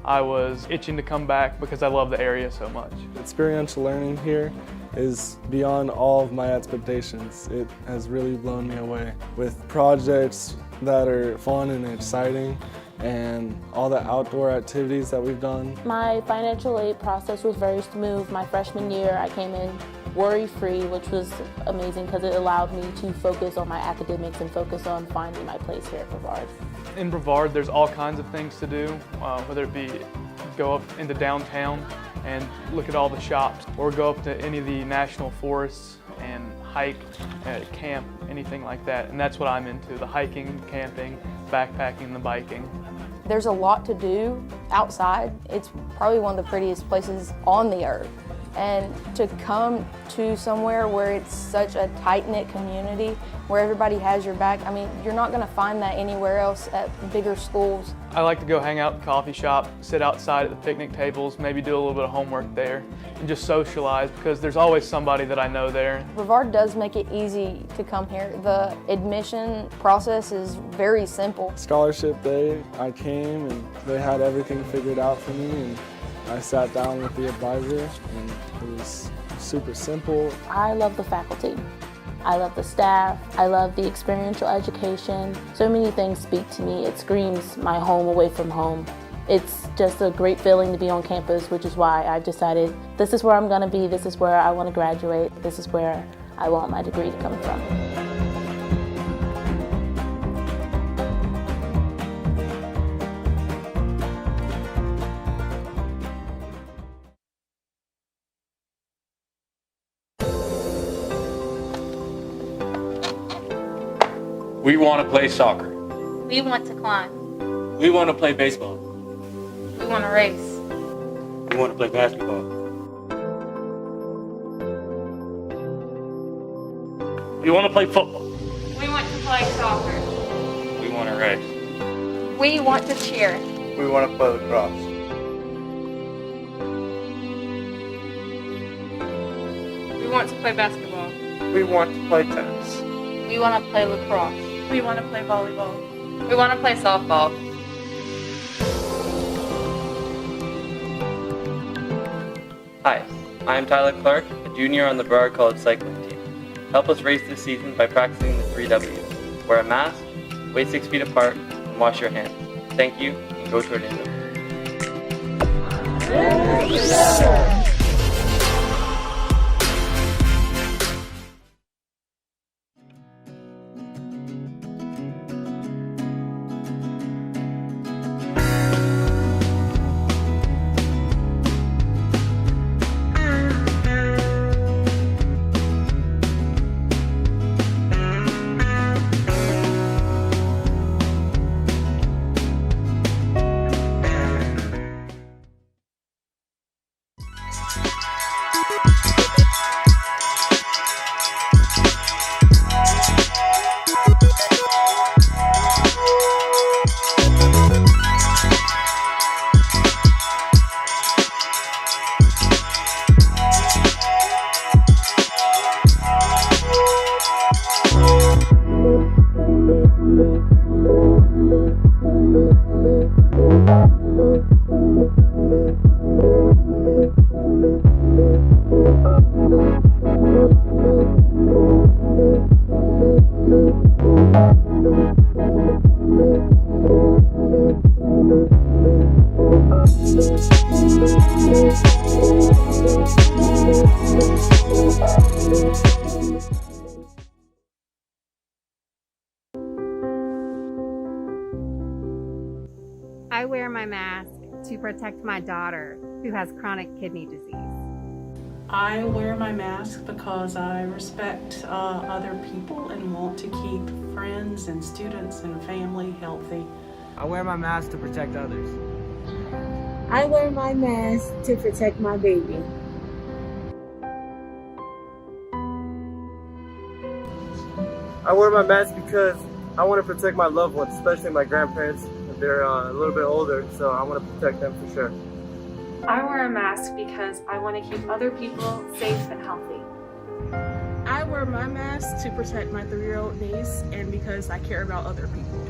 I was itching to come back because I love the area so much. Experiential learning here is beyond all of my expectations. It has really blown me away with projects that are fun and exciting and all the outdoor activities that we've done. My financial aid process was very smooth. My freshman year, I came in worry-free, which was amazing because it allowed me to focus on my academics and focus on finding my place here at Brevard. In Brevard, there's all kinds of things to do, whether it be go up into downtown and look at all the shops, or go up to any of the national forests and hike, camp, anything like that. And that's what I'm into, the hiking, camping, backpacking, the biking. There's a lot to do outside. It's probably one of the prettiest places on the earth. And to come to somewhere where it's such a tight-knit community, where everybody has your back, I mean, you're not gonna find that anywhere else at bigger schools. I like to go hang out at the coffee shop, sit outside at the picnic tables, maybe do a little bit of homework there, and just socialize because there's always somebody that I know there. Brevard does make it easy to come here. The admission process is very simple. Scholarship day, I came and they had everything figured out for me, and I sat down with the advisor and it was super simple. I love the faculty. I love the staff. I love the experiential education. So many things speak to me. It screams my home away from home. It's just a great feeling to be on campus, which is why I've decided this is where I'm going to be, this is where I want to graduate, this is where I want my degree to come from. We want to play soccer. We want to climb. We want to play baseball. We want to race. We want to play basketball. We want to play football. We want to play soccer. We want to race. We want to cheer. We want to play lacrosse. We want to play basketball. We want to play tennis. We want to play lacrosse. We want to play volleyball. We want to play softball. Hi, I'm Tyler Clark, a junior on the Brevard College cycling team. Help us race this season by practicing the 3 W's. Wear a mask, wait 6 feet apart, and wash your hands. Thank you, and go Tornadoes. I wear my mask to protect my daughter who has chronic kidney disease. I wear my mask because I respect other people and want to keep friends and students and family healthy. I wear my mask to protect others. I wear my mask to protect my baby. I wear my mask because I want to protect my loved ones, especially my grandparents. They're a little bit older, so I want to protect them for sure. I wear a mask because I want to keep other people safe and healthy. I wear my mask to protect my 3-year-old niece and because I care about other people.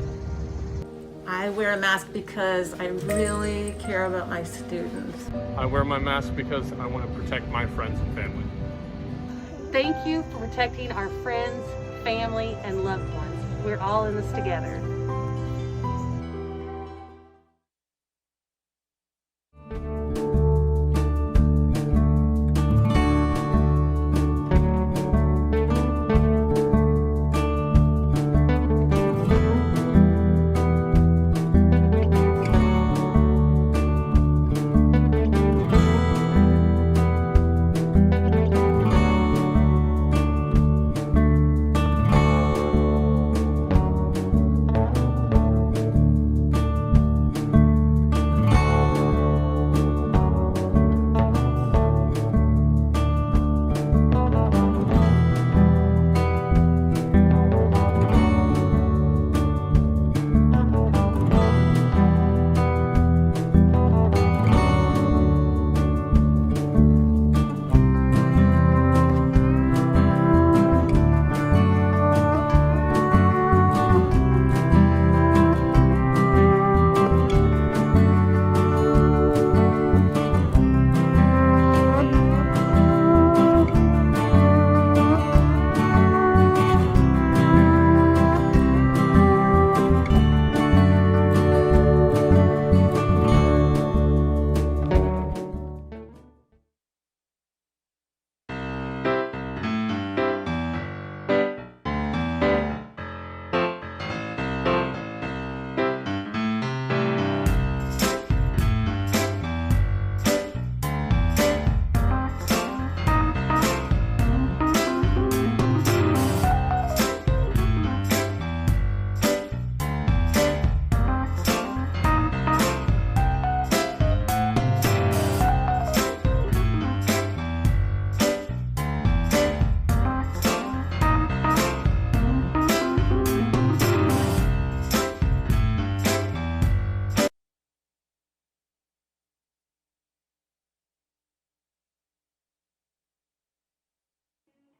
I wear a mask because I really care about my students. I wear my mask because I want to protect my friends and family. Thank you for protecting our friends, family, and loved ones. We're all in this together.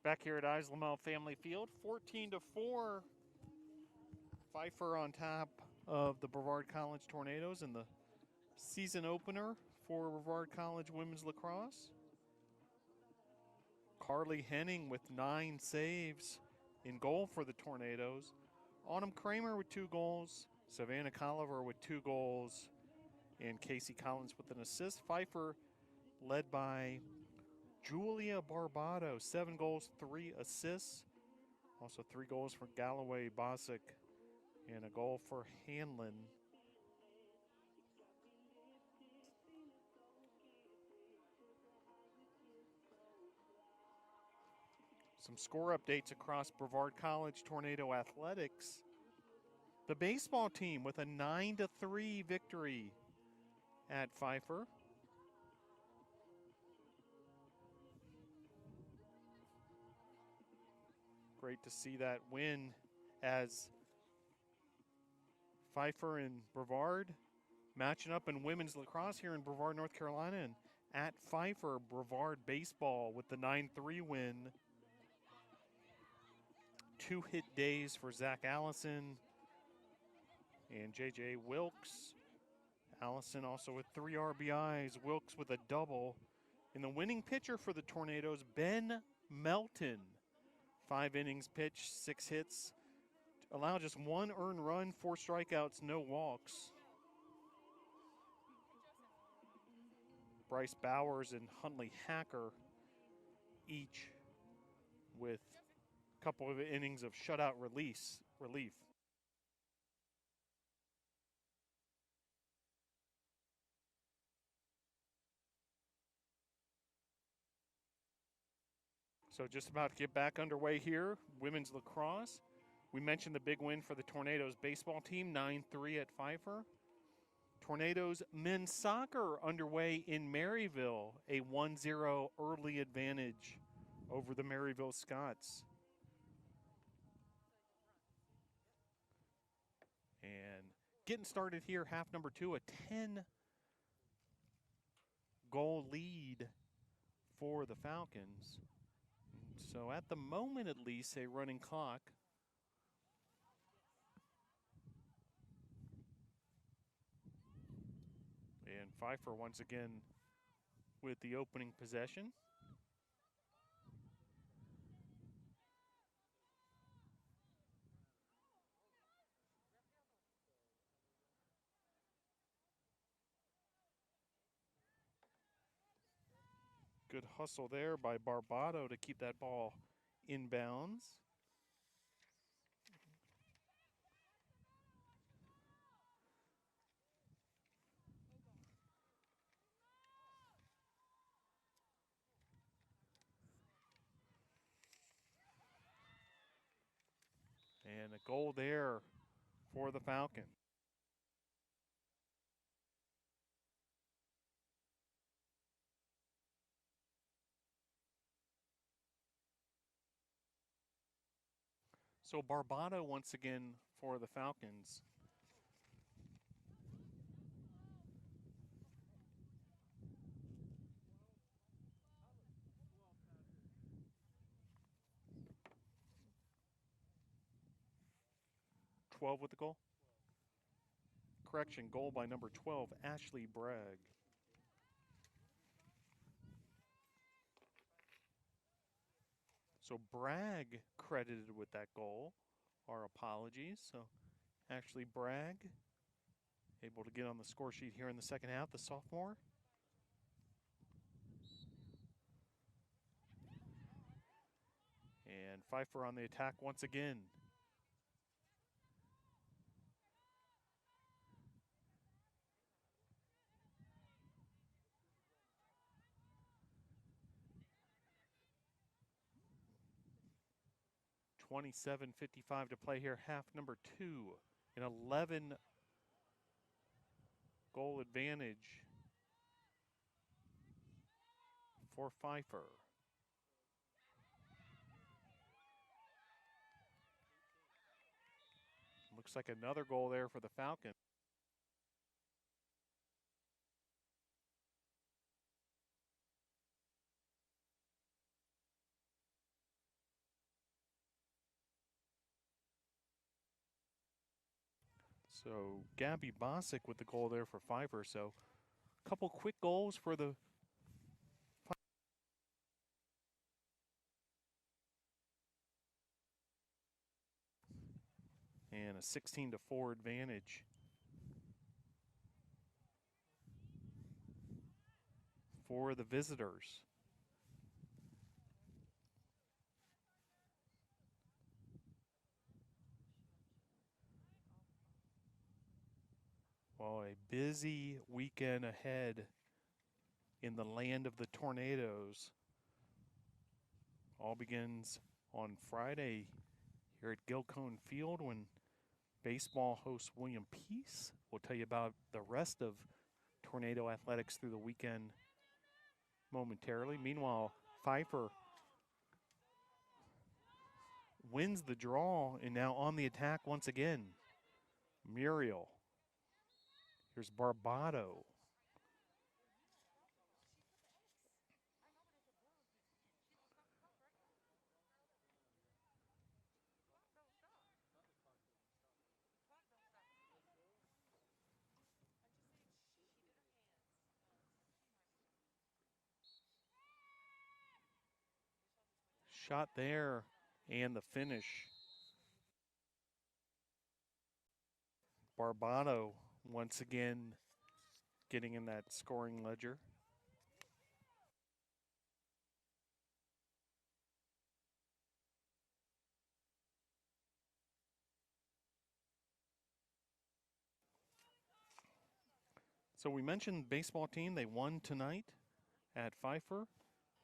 Back here at Ives Lamel Family Field, 14-4. Pfeiffer on top of the Brevard College Tornadoes in the season opener for Brevard College women's lacrosse. Carly Henning with 9 saves in goal for the Tornadoes. Autumn Kramer with 2 goals. Savannah Colliver with 2 goals. And Casey Collins with an assist. Pfeiffer led by Julia Barbado, 7 goals, 3 assists. Also 3 goals for Galloway Bosick and a goal for Hanlon. Some score updates across Brevard College Tornado Athletics. The baseball team with a 9-3 victory at Pfeiffer. Great to see that win as Pfeiffer and Brevard matching up in women's lacrosse here in Brevard, North Carolina. And at Pfeiffer, Brevard baseball with the 9-3 win. 2 hit days for Zach Allison and J.J. Wilkes. Allison also with 3 RBIs, Wilkes with a double. And the winning pitcher for the Tornadoes, Ben Melton. 5 innings pitched, 6 hits, allowed just 1 earned run, 4 strikeouts, no walks. Bryce Bowers and Huntley Hacker each with a couple of innings of shutout relief. So just about to get back underway here, women's lacrosse. We mentioned the big win for the Tornadoes baseball team, 9-3 at Pfeiffer. Tornadoes men's soccer underway in Maryville, a 1-0 early advantage over the Maryville Scots. And getting started here, half number 2, a 10-goal lead for the Falcons. So at the moment, at least, a running clock. And Pfeiffer once again with the opening possession. Good hustle there by Barbado to keep that ball inbounds. And a goal there for the Falcons. So Barbado once again for the Falcons. .12 with the goal. Correction, goal by number 12, Ashley Bragg. So Bragg credited with that goal. Our apologies. So Ashley Bragg able to get on the score sheet here in the second half, the sophomore. And Pfeiffer on the attack once again. 27:55 to play here, half number 2. An 11-goal advantage for Pfeiffer. Looks like another goal there for the Falcons. So Gabby Bosick with the goal there for Pfeiffer. So a couple quick goals for the and a 16-4 advantage for the visitors. Well, a busy weekend ahead in the land of the tornadoes. All begins on Friday here at Gilcone Field when baseball hosts William Peace. We'll tell you about the rest of tornado athletics through the weekend momentarily. Meanwhile, Pfeiffer wins the draw and now on the attack once again. Muriel. Here's Barbado. Shot there and the finish. Barbado once again getting in that scoring ledger. So we mentioned the baseball team. They won tonight at Pfeiffer,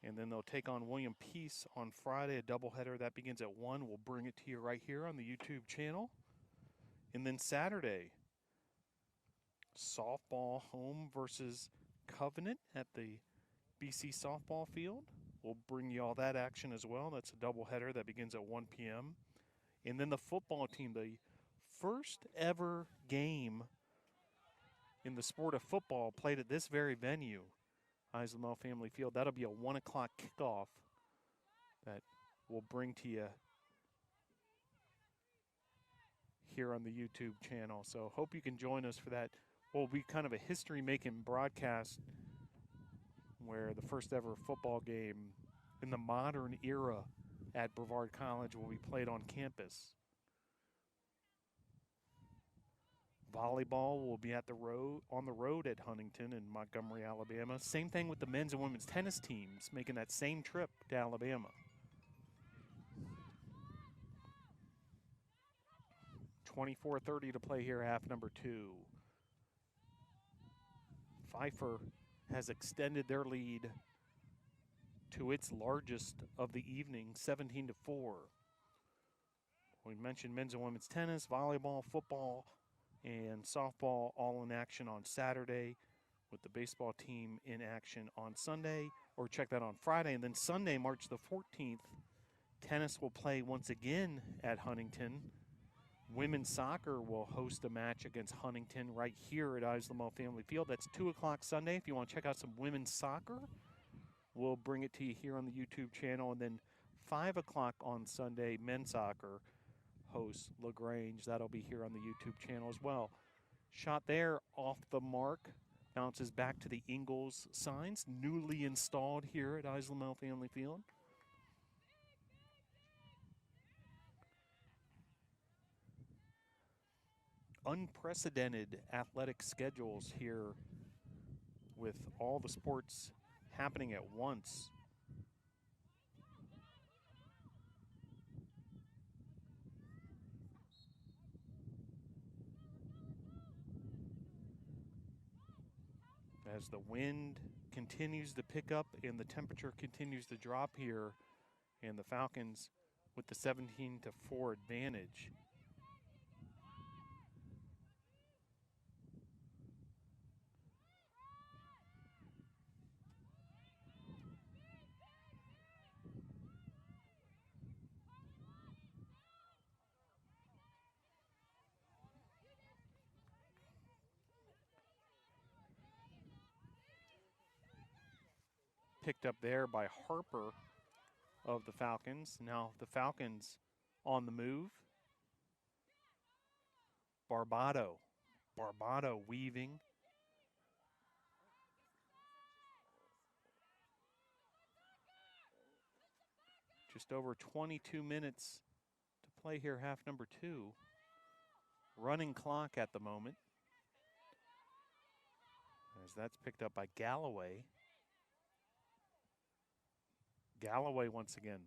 and then they'll take on William Peace on Friday, a doubleheader. That begins at 1. We'll bring it to you right here on the YouTube channel. And then Saturday, softball home versus Covenant at the BC softball field. We'll bring you all that action as well. That's a doubleheader that begins at 1 p.m. And then the football team, the first ever game in the sport of football played at this very venue, Islamel Family Field. That'll be a 1 o'clock kickoff that we'll bring to you here on the YouTube channel. So hope you can join us for that. Will be kind of a history-making broadcast where the first ever football game in the modern era at Brevard College will be played on campus. Volleyball will be on the road at Huntington in Montgomery, Alabama. Same thing with the men's and women's tennis teams making that same trip to Alabama. 24:30 to play here, half number 2. Pfeiffer has extended their lead to its largest of the evening, 17-4. We mentioned men's and women's tennis, volleyball, football, and softball all in action on Saturday, with the baseball team in action on Sunday, or check that on Friday. And then Sunday, March the 14th, tennis will play once again at Huntington. Women's soccer will host a match against Huntington right here at Islamel Family Field. That's 2 o'clock Sunday. If you want to check out some women's soccer, we'll bring it to you here on the YouTube channel. And then 5 o'clock on Sunday, men's soccer hosts LaGrange. That'll be here on the YouTube channel as well. Shot there off the mark. Bounces back to the Ingalls signs, newly installed here at Islamel Family Field. Unprecedented athletic schedules here with all the sports happening at once. As the wind continues to pick up and the temperature continues to drop here, and the Falcons with the 17-4 advantage. Picked up there by Harper of the Falcons. Now the Falcons on the move. Barbado weaving. Just over 22 minutes to play here, half number 2. Running clock at the moment. As that's picked up by Galloway. Galloway once again.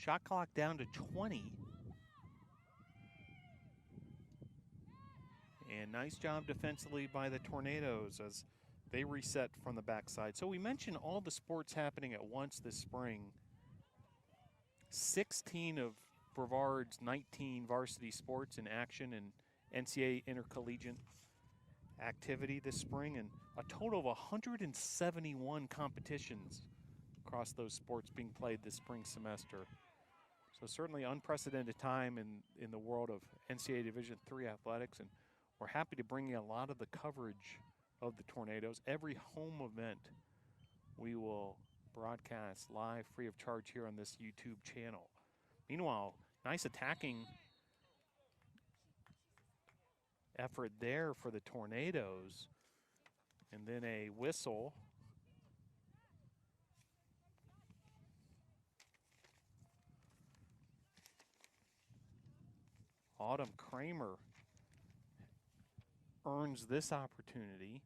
Shot clock down to 20. And nice job defensively by the Tornadoes as they reset from the backside. So we mentioned all the sports happening at once this spring. 16 of Brevard's 19 varsity sports in action and NCAA intercollegiate activity this spring, and a total of 171 competitions across those sports being played this spring semester. So certainly unprecedented time in the world of NCAA Division III athletics, and we're happy to bring you a lot of the coverage of the Tornadoes. Every home event we will broadcast live free of charge here on this YouTube channel. Meanwhile, nice attacking effort there for the Tornadoes. And then a whistle. Autumn Kramer earns this opportunity.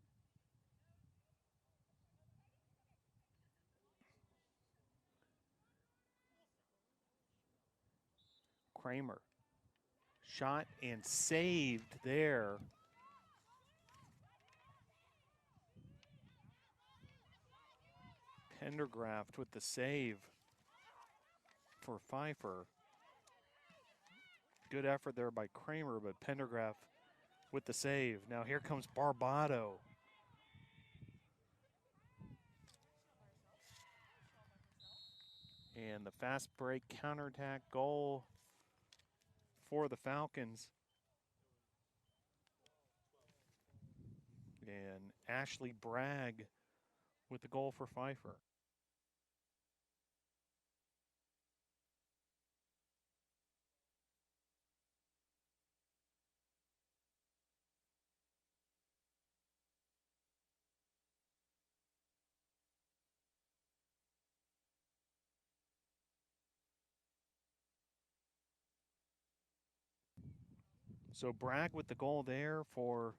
Kramer shot and saved there. Pendergraft with the save for Pfeiffer. Good effort there by Kramer, but Pendergraft with the save. Now here comes Barbado. And the fast break counterattack goal for the Falcons. And Ashley Bragg with the goal for Pfeiffer. So Bragg with the goal there for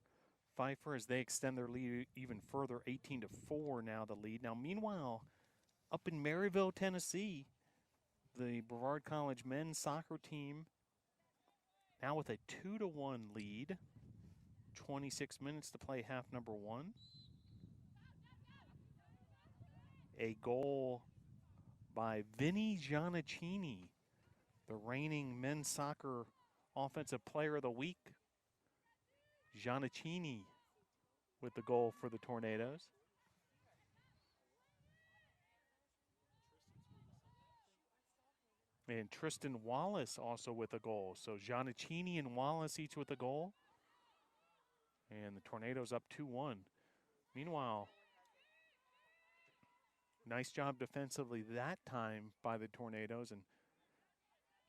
Pfeiffer as they extend their lead even further, 18-4 now the lead. Now meanwhile, up in Maryville, Tennessee, the Brevard College men's soccer team now with a 2-1 lead. 26 minutes to play half number 1. A goal by Vinny Giannichini, the reigning men's soccer Offensive Player of the Week. Giannichini with the goal for the Tornadoes. And Tristan Wallace also with a goal. So Giannichini and Wallace each with a goal. And the Tornadoes up 2-1. Meanwhile, nice job defensively that time by the Tornadoes. And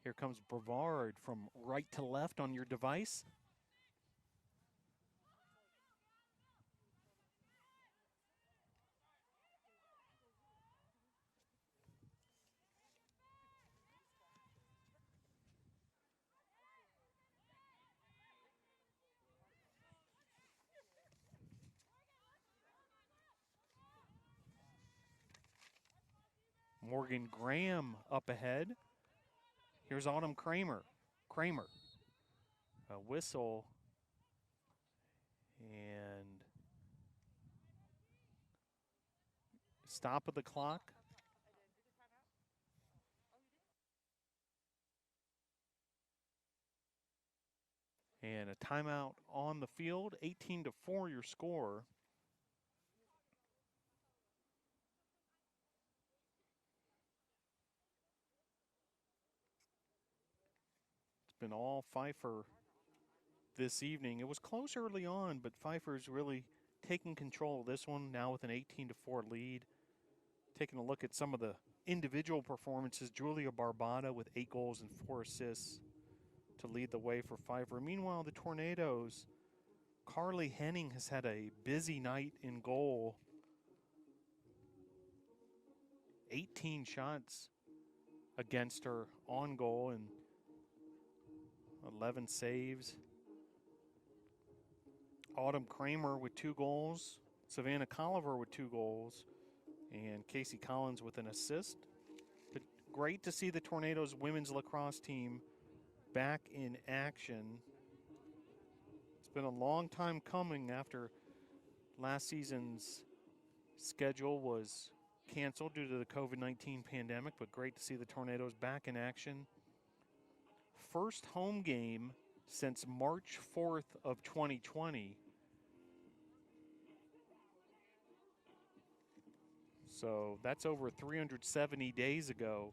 here comes Brevard from right to left on your device. Morgan Graham up ahead. Here's Autumn Kramer. A whistle. And stop of the clock. And a timeout on the field. 18-4 your score. It's been all Pfeiffer this evening. It was close early on, but Pfeiffer's really taking control of this one now with an 18-4 lead. Taking a look at some of the individual performances, Julia Barbata with 8 goals and 4 assists to lead the way for Pfeiffer. Meanwhile, the Tornadoes, Carly Henning has had a busy night in goal. 18 shots against her on goal and 11 saves. Autumn Kramer with 2 goals. Savannah Colliver with 2 goals. And Casey Collins with an assist. But great to see the Tornadoes women's lacrosse team back in action. It's been a long time coming after last season's schedule was canceled due to the COVID-19 pandemic, but great to see the Tornadoes back in action. First home game since March 4th of 2020. So that's over 370 days ago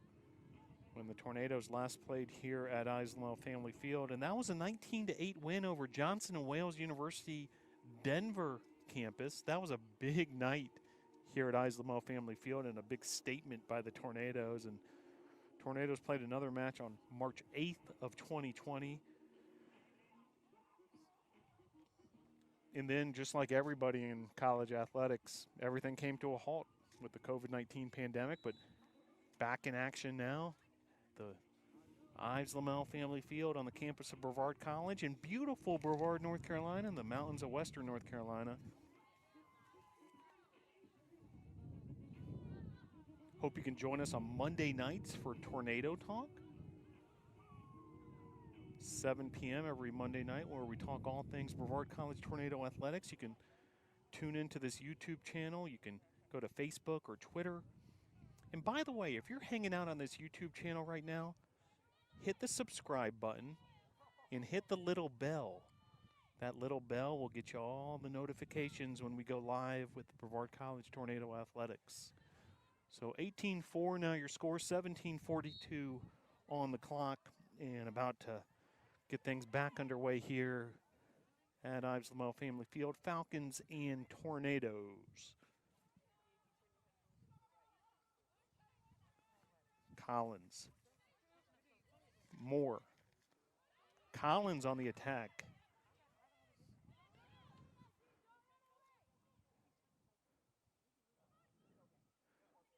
when the Tornadoes last played here at Islamo Family Field. And that was a 19-8 win over Johnson & Wales University Denver campus. That was a big night here at Islamo Family Field and a big statement by the Tornadoes. And Tornadoes played another match on March 8th of 2020. And then, just like everybody in college athletics, everything came to a halt with the COVID-19 pandemic, but back in action now. The Ives Lamel Family Field on the campus of Brevard College in beautiful Brevard, North Carolina, in the mountains of western North Carolina. Hope you can join us on Monday nights for Tornado Talk. 7 p.m. every Monday night, where we talk all things Brevard College Tornado Athletics. You can tune into this YouTube channel. You can go to Facebook or Twitter. And by the way, if you're hanging out on this YouTube channel right now, hit the subscribe button and hit the little bell. That little bell will get you all the notifications when we go live with the Brevard College Tornado Athletics. So 18-4 now your score, 17:42 on the clock, and about to get things back underway here at Ives Lamel Family Field. Falcons and Tornadoes. Collins. Moore. Collins on the attack.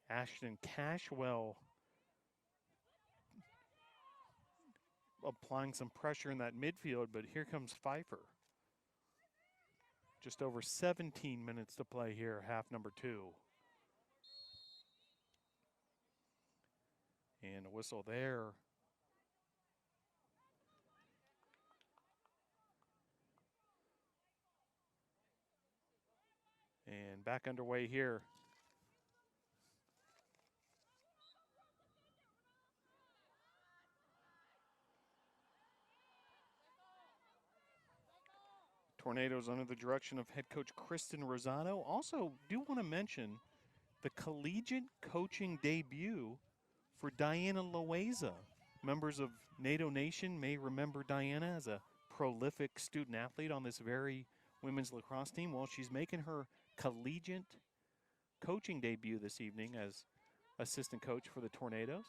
Ashton Cashwell applying some pressure in that midfield, but here comes Pfeiffer. Just over 17 minutes to play here, half number 2. And a whistle there. And back underway here. Tornadoes under the direction of head coach Kristen Rosado. Also, do want to mention the collegiate coaching debut for Diana Loaiza. Members of NATO Nation may remember Diana as a prolific student athlete on this very women's lacrosse team. Well, she's making her collegiate coaching debut this evening as assistant coach for the Tornadoes.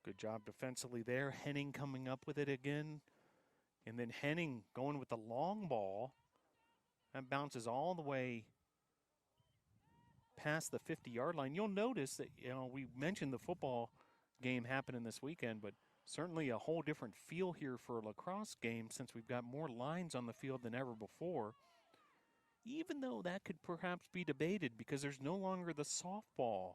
Good job defensively there. Henning coming up with it again. And then Henning going with the long ball. That bounces all the way past the 50-yard line. You'll notice that, we mentioned the football game happening this weekend, but certainly a whole different feel here for a lacrosse game since we've got more lines on the field than ever before. Even though that could perhaps be debated because there's no longer the softball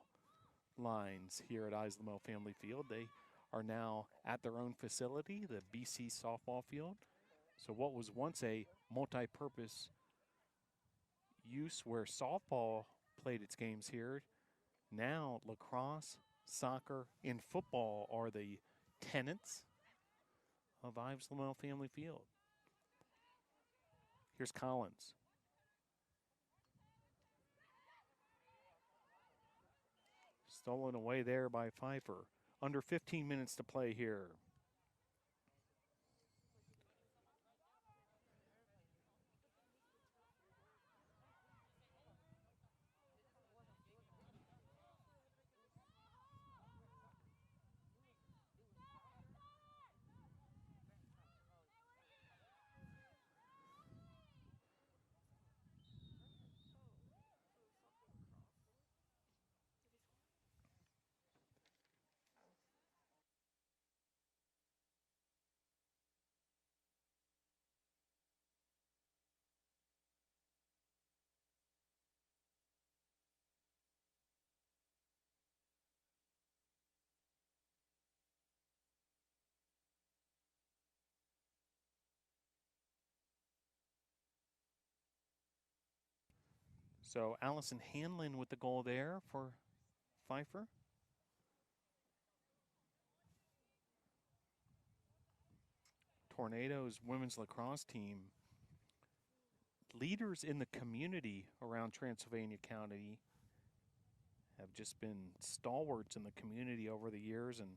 lines here at Islamel Family Field. They are now at their own facility, the BC softball field. So what was once a multi-purpose use where softball played its games here, now lacrosse, soccer, and football are the tenants of Ives Lamel Family Field. Here's Collins. Stolen away there by Pfeiffer. Under 15 minutes to play here. So Allison Hanlon with the goal there for Pfeiffer. Tornadoes women's lacrosse team, leaders in the community around Transylvania County, have just been stalwarts in the community over the years and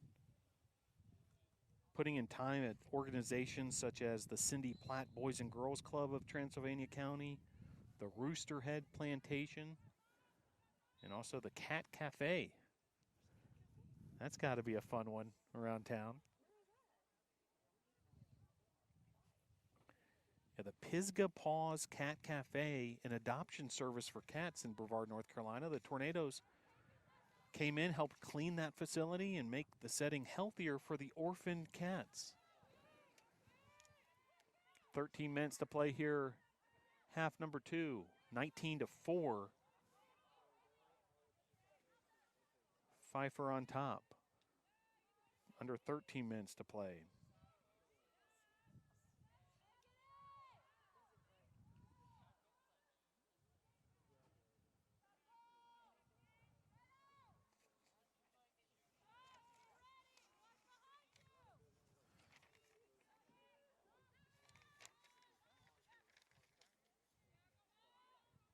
putting in time at organizations such as the Cindy Platt Boys and Girls Club of Transylvania County, the Rooster Head Plantation, and also the Cat Cafe. That's got to be a fun one around town. Yeah, the Pisgah Paws Cat Cafe, an adoption service for cats in Brevard, North Carolina. The Tornadoes came in, helped clean that facility and make the setting healthier for the orphaned cats. 13 minutes to play here, half number 2, 19-4. Pfeiffer on top. Under 13 minutes to play.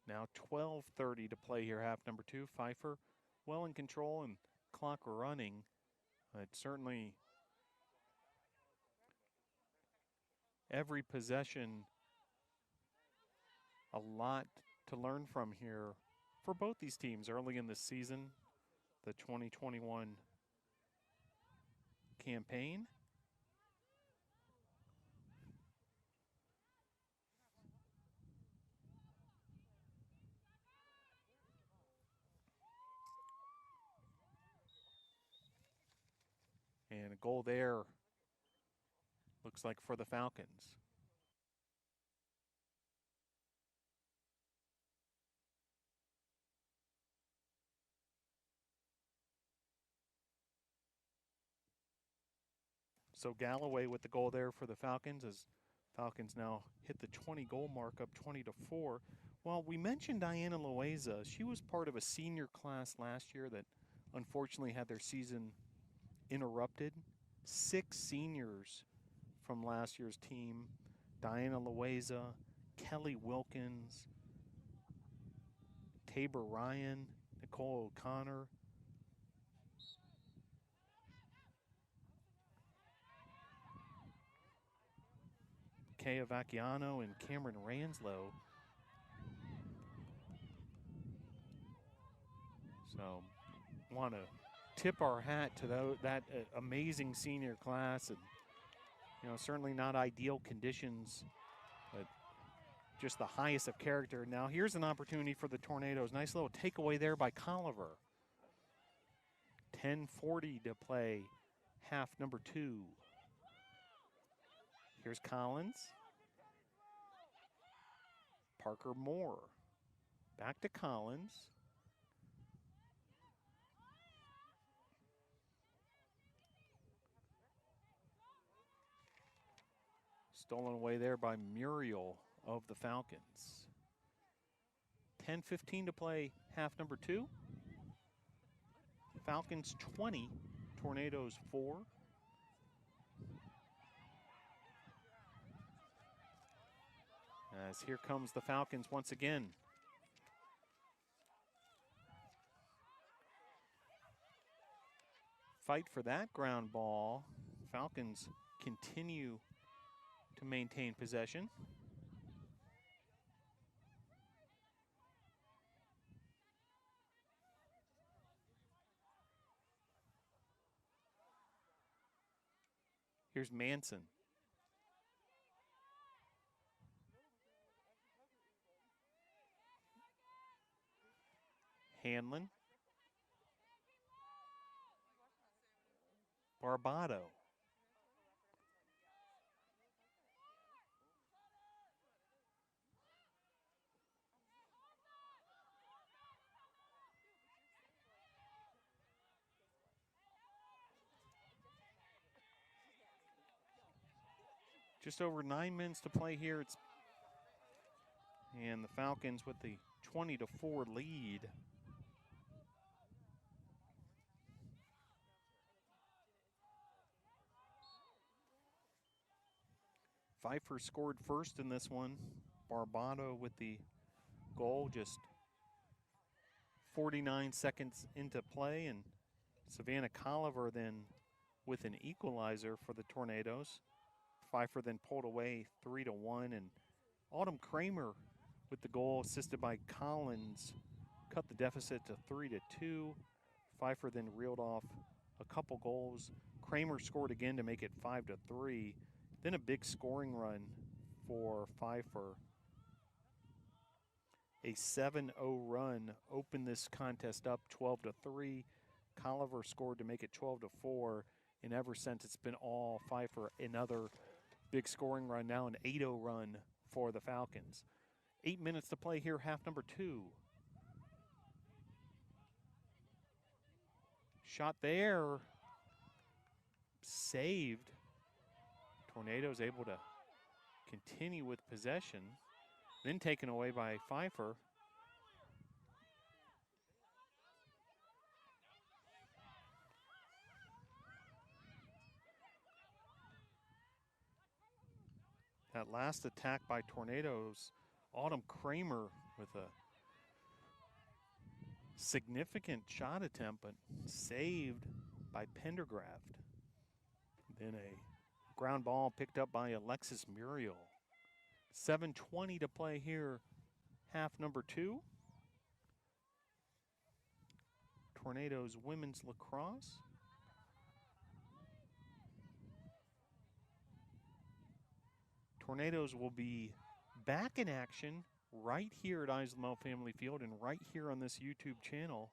Now 12:30 to play here, half number 2. Pfeiffer well in control and clock running. It's certainly every possession a lot to learn from here for both these teams early in the season, the 2021 campaign. And a goal there, looks like for the Falcons. So Galloway with the goal there for the Falcons as Falcons now hit the 20-goal mark, up 20-4. Well, we mentioned Diana Loaiza. She was part of a senior class last year that unfortunately had their season interrupted. 6 seniors from last year's team: Diana Loaiza, Kelly Wilkins, Tabor Ryan, Nicole O'Connor, Kaya Vacchiano, and Cameron Ranslow. So want to tip our hat to that amazing senior class, and certainly not ideal conditions, but just the highest of character. Now here's an opportunity for the Tornadoes. Nice little takeaway there by Colliver. 10:40 to play, half number 2. Here's Collins. Parker Moore. Back to Collins. Stolen away there by Muriel of the Falcons. 10:15 to play, half number 2. Falcons 20, Tornadoes 4. As here comes the Falcons once again. Fight for that ground ball. Falcons continue to maintain possession. Here's Manson. Hanlon. Barbado. Just over 9 minutes to play here. And the Falcons with the 20-4 lead. Pfeiffer scored first in this one. Barbado with the goal just 49 seconds into play, and Savannah Colliver then with an equalizer for the Tornadoes. Pfeiffer then pulled away 3-1, and Autumn Kramer with the goal assisted by Collins cut the deficit to 3-2. Pfeiffer then reeled off a couple goals. Kramer scored again to make it 5-3. Then a big scoring run for Pfeiffer. A 7-0 run opened this contest up 12-3. Colliver scored to make it 12-4. And ever since, it's been all Pfeiffer. Another big scoring run, now an 8-0 run for the Falcons. 8 minutes to play here, half number 2. Shot there. Saved. Tornadoes able to continue with possession. Then taken away by Pfeiffer. That last attack by Tornadoes, Autumn Kramer with a significant shot attempt, but saved by Pendergraft. Then a ground ball picked up by Alexis Muriel. 7:20 to play here, half number 2. Tornadoes women's lacrosse. Tornadoes will be back in action right here at Islamel Family Field and right here on this YouTube channel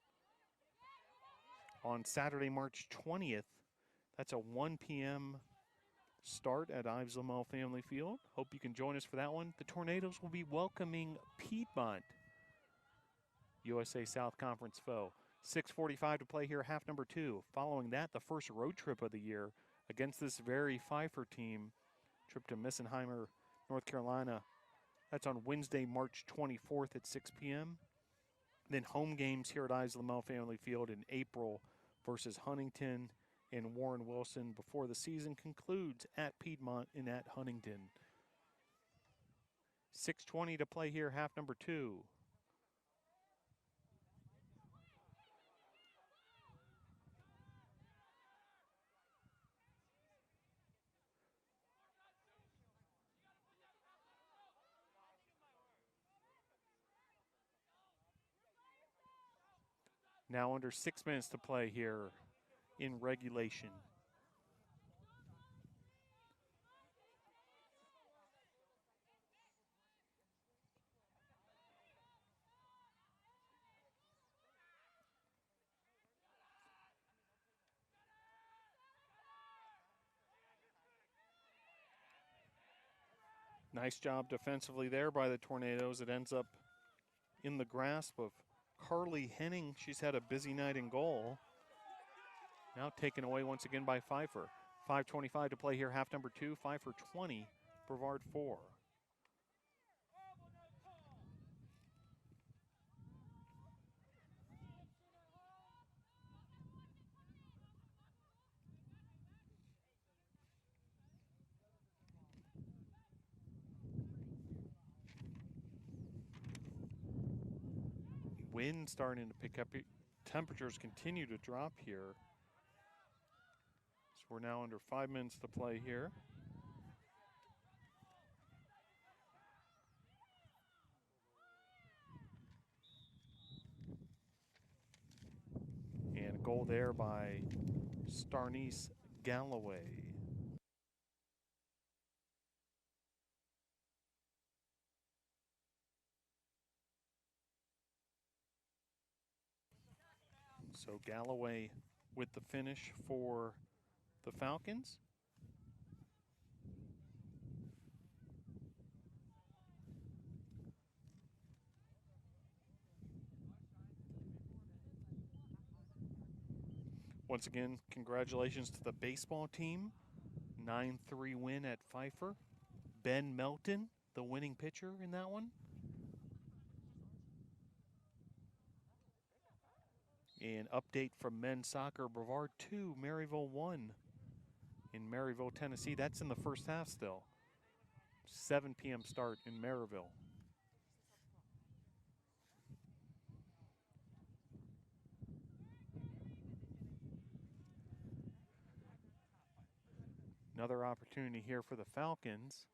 on Saturday, March 20th. That's a 1 p.m. start at Ives Lamel Family Field. Hope you can join us for that one. The Tornadoes will be welcoming Piedmont, USA South Conference foe. 6:45 to play here, half number 2. Following that, the first road trip of the year against this very Pfeiffer team. Trip to Missenheimer, North Carolina. That's on Wednesday, March 24th at 6 p.m. Then home games here at Ives Lamel Family Field in April versus Huntington and Warren Wilson before the season concludes at Piedmont and at Huntington. 6:20 to play here, half number 2. Now under 6 minutes to play here in regulation. Nice job defensively there by the Tornadoes. It ends up in the grasp of Carly Henning. She's had a busy night in goal. Now taken away once again by Pfeiffer. 5:25 to play here, half number 2. Pfeiffer 20, Brevard 4. Wind starting to pick up. Temperatures continue to drop here. So we're now under 5 minutes to play here. And a goal there by Starnice Galloway. So Galloway with the finish for the Falcons. Once again, congratulations to the baseball team. 9-3 win at Pfeiffer. Ben Melton, the winning pitcher in that one. An update from men's soccer, Brevard 2, Maryville 1 in Maryville, Tennessee. That's in the first half still. 7 p.m. start in Maryville. Another opportunity here for the Falcons.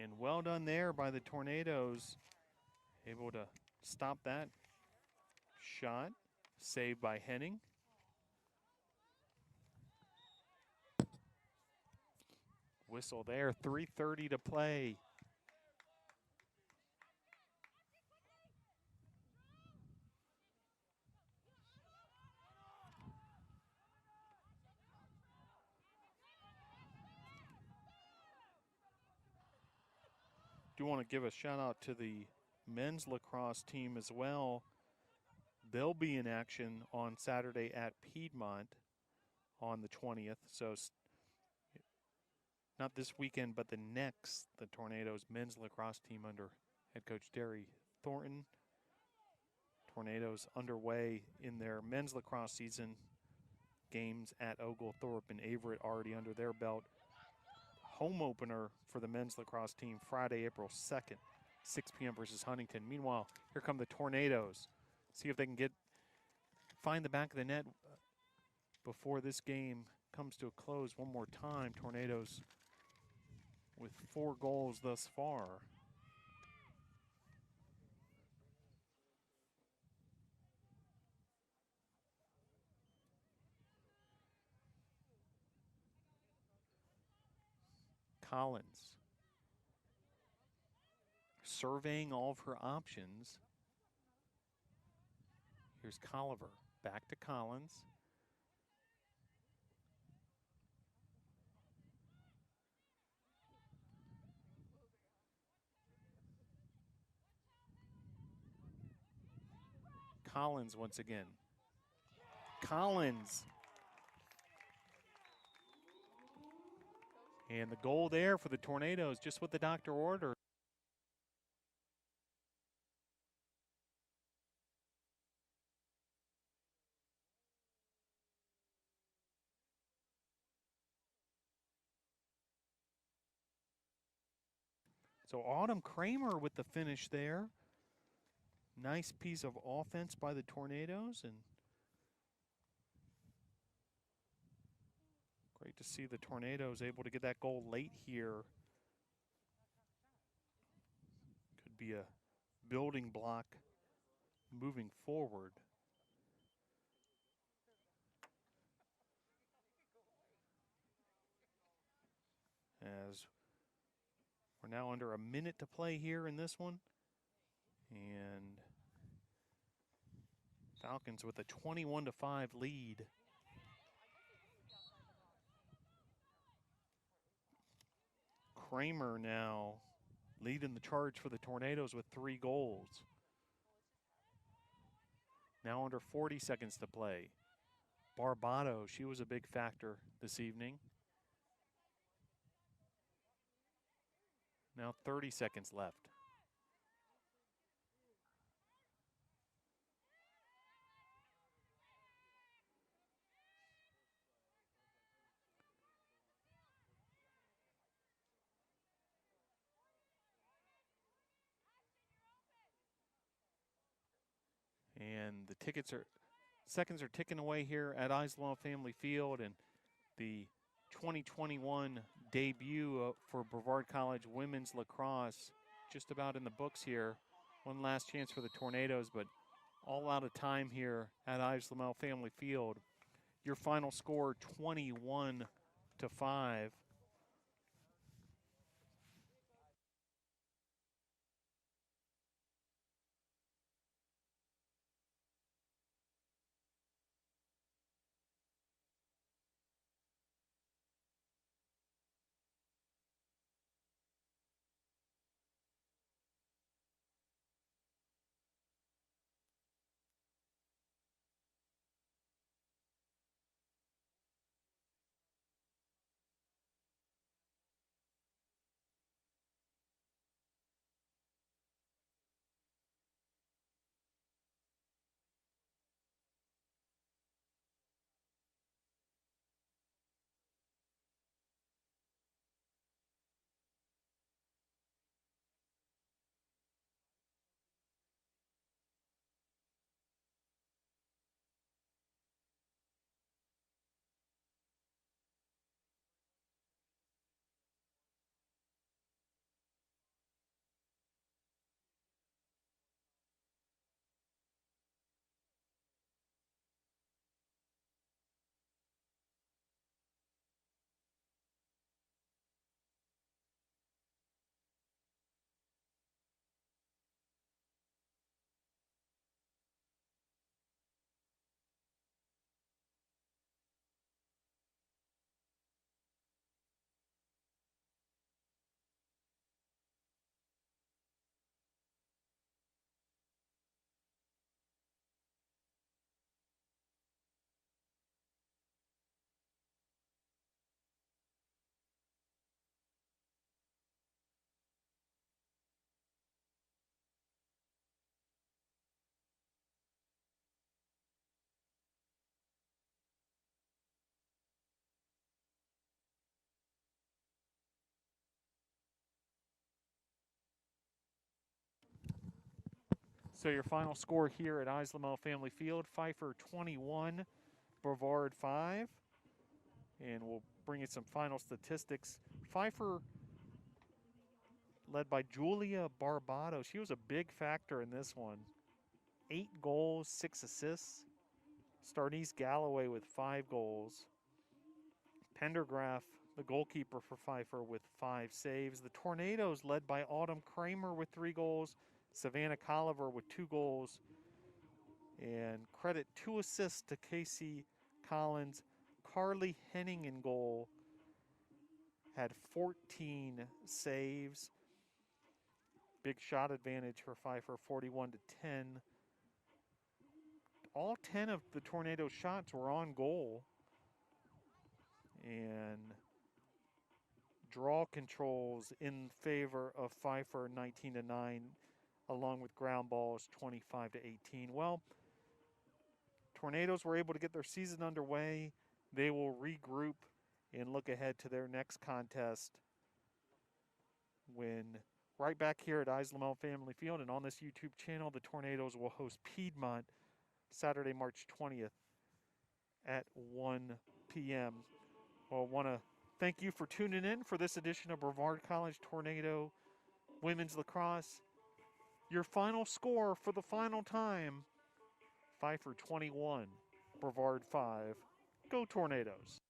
And well done there by the Tornadoes. Able to stop that shot. Saved by Henning. Whistle there, 3:30 to play. Do want to give a shout out to the men's lacrosse team as well. They'll be in action on Saturday at Piedmont on the 20th. So not this weekend, but the next, the Tornadoes men's lacrosse team under head coach Derry Thornton. Tornadoes underway in their men's lacrosse season. Games at Oglethorpe and Averett already under their belt. Home opener for the men's lacrosse team Friday, April 2nd, 6 p.m. versus Huntington. Meanwhile, here come the Tornadoes. See if they can find the back of the net before this game comes to a close one more time. Tornadoes with 4 goals thus far. Collins surveying all of her options. Here's Colliver, back to Collins. Collins once again. Collins. And the goal there for the Tornadoes, just what the doctor ordered. So Autumn Kramer with the finish there. Nice piece of offense by the Tornadoes, and great to see the Tornadoes able to get that goal late here. Could be a building block moving forward. As we're now under a minute to play here in this one. And Falcons with a 21-5 lead. Kramer now leading the charge for the Tornadoes with 3 goals. Now under 40 seconds to play. Barbato, she was a big factor this evening. Now 30 seconds left. And the seconds are ticking away here at Islewell Family Field, and the 2021 debut for Brevard College women's lacrosse just about in the books here. One last chance for the Tornadoes, but all out of time here at Islewell Family Field. Your final score, 21-5. So your final score here at Islewell Family Field, Pfeiffer 21, Brevard 5. And we'll bring you some final statistics. Pfeiffer, led by Julia Barbato, she was a big factor in this one. 8 goals, 6 assists. Starnice Galloway with 5 goals. Pendergraph, the goalkeeper for Pfeiffer, with 5 saves. The Tornadoes, led by Autumn Kramer with 3 goals. Savannah Colliver with 2 goals. And credit 2 assists to Casey Collins. Carly Henning in goal had 14 saves. Big shot advantage for Pfeiffer, 41-10. All 10 of the Tornado shots were on goal. And draw controls in favor of Pfeiffer, 19-9, along with ground balls, 25-18. Well, Tornadoes were able to get their season underway. They will regroup and look ahead to their next contest when right back here at Islewell Family Field and on this YouTube channel, the Tornadoes will host Piedmont Saturday, March 20th at 1 p.m. Well, I want to thank you for tuning in for this edition of Brevard College Tornado Women's Lacrosse. Your final score for the final time, Pfeiffer 21, Brevard 5. Go Tornadoes.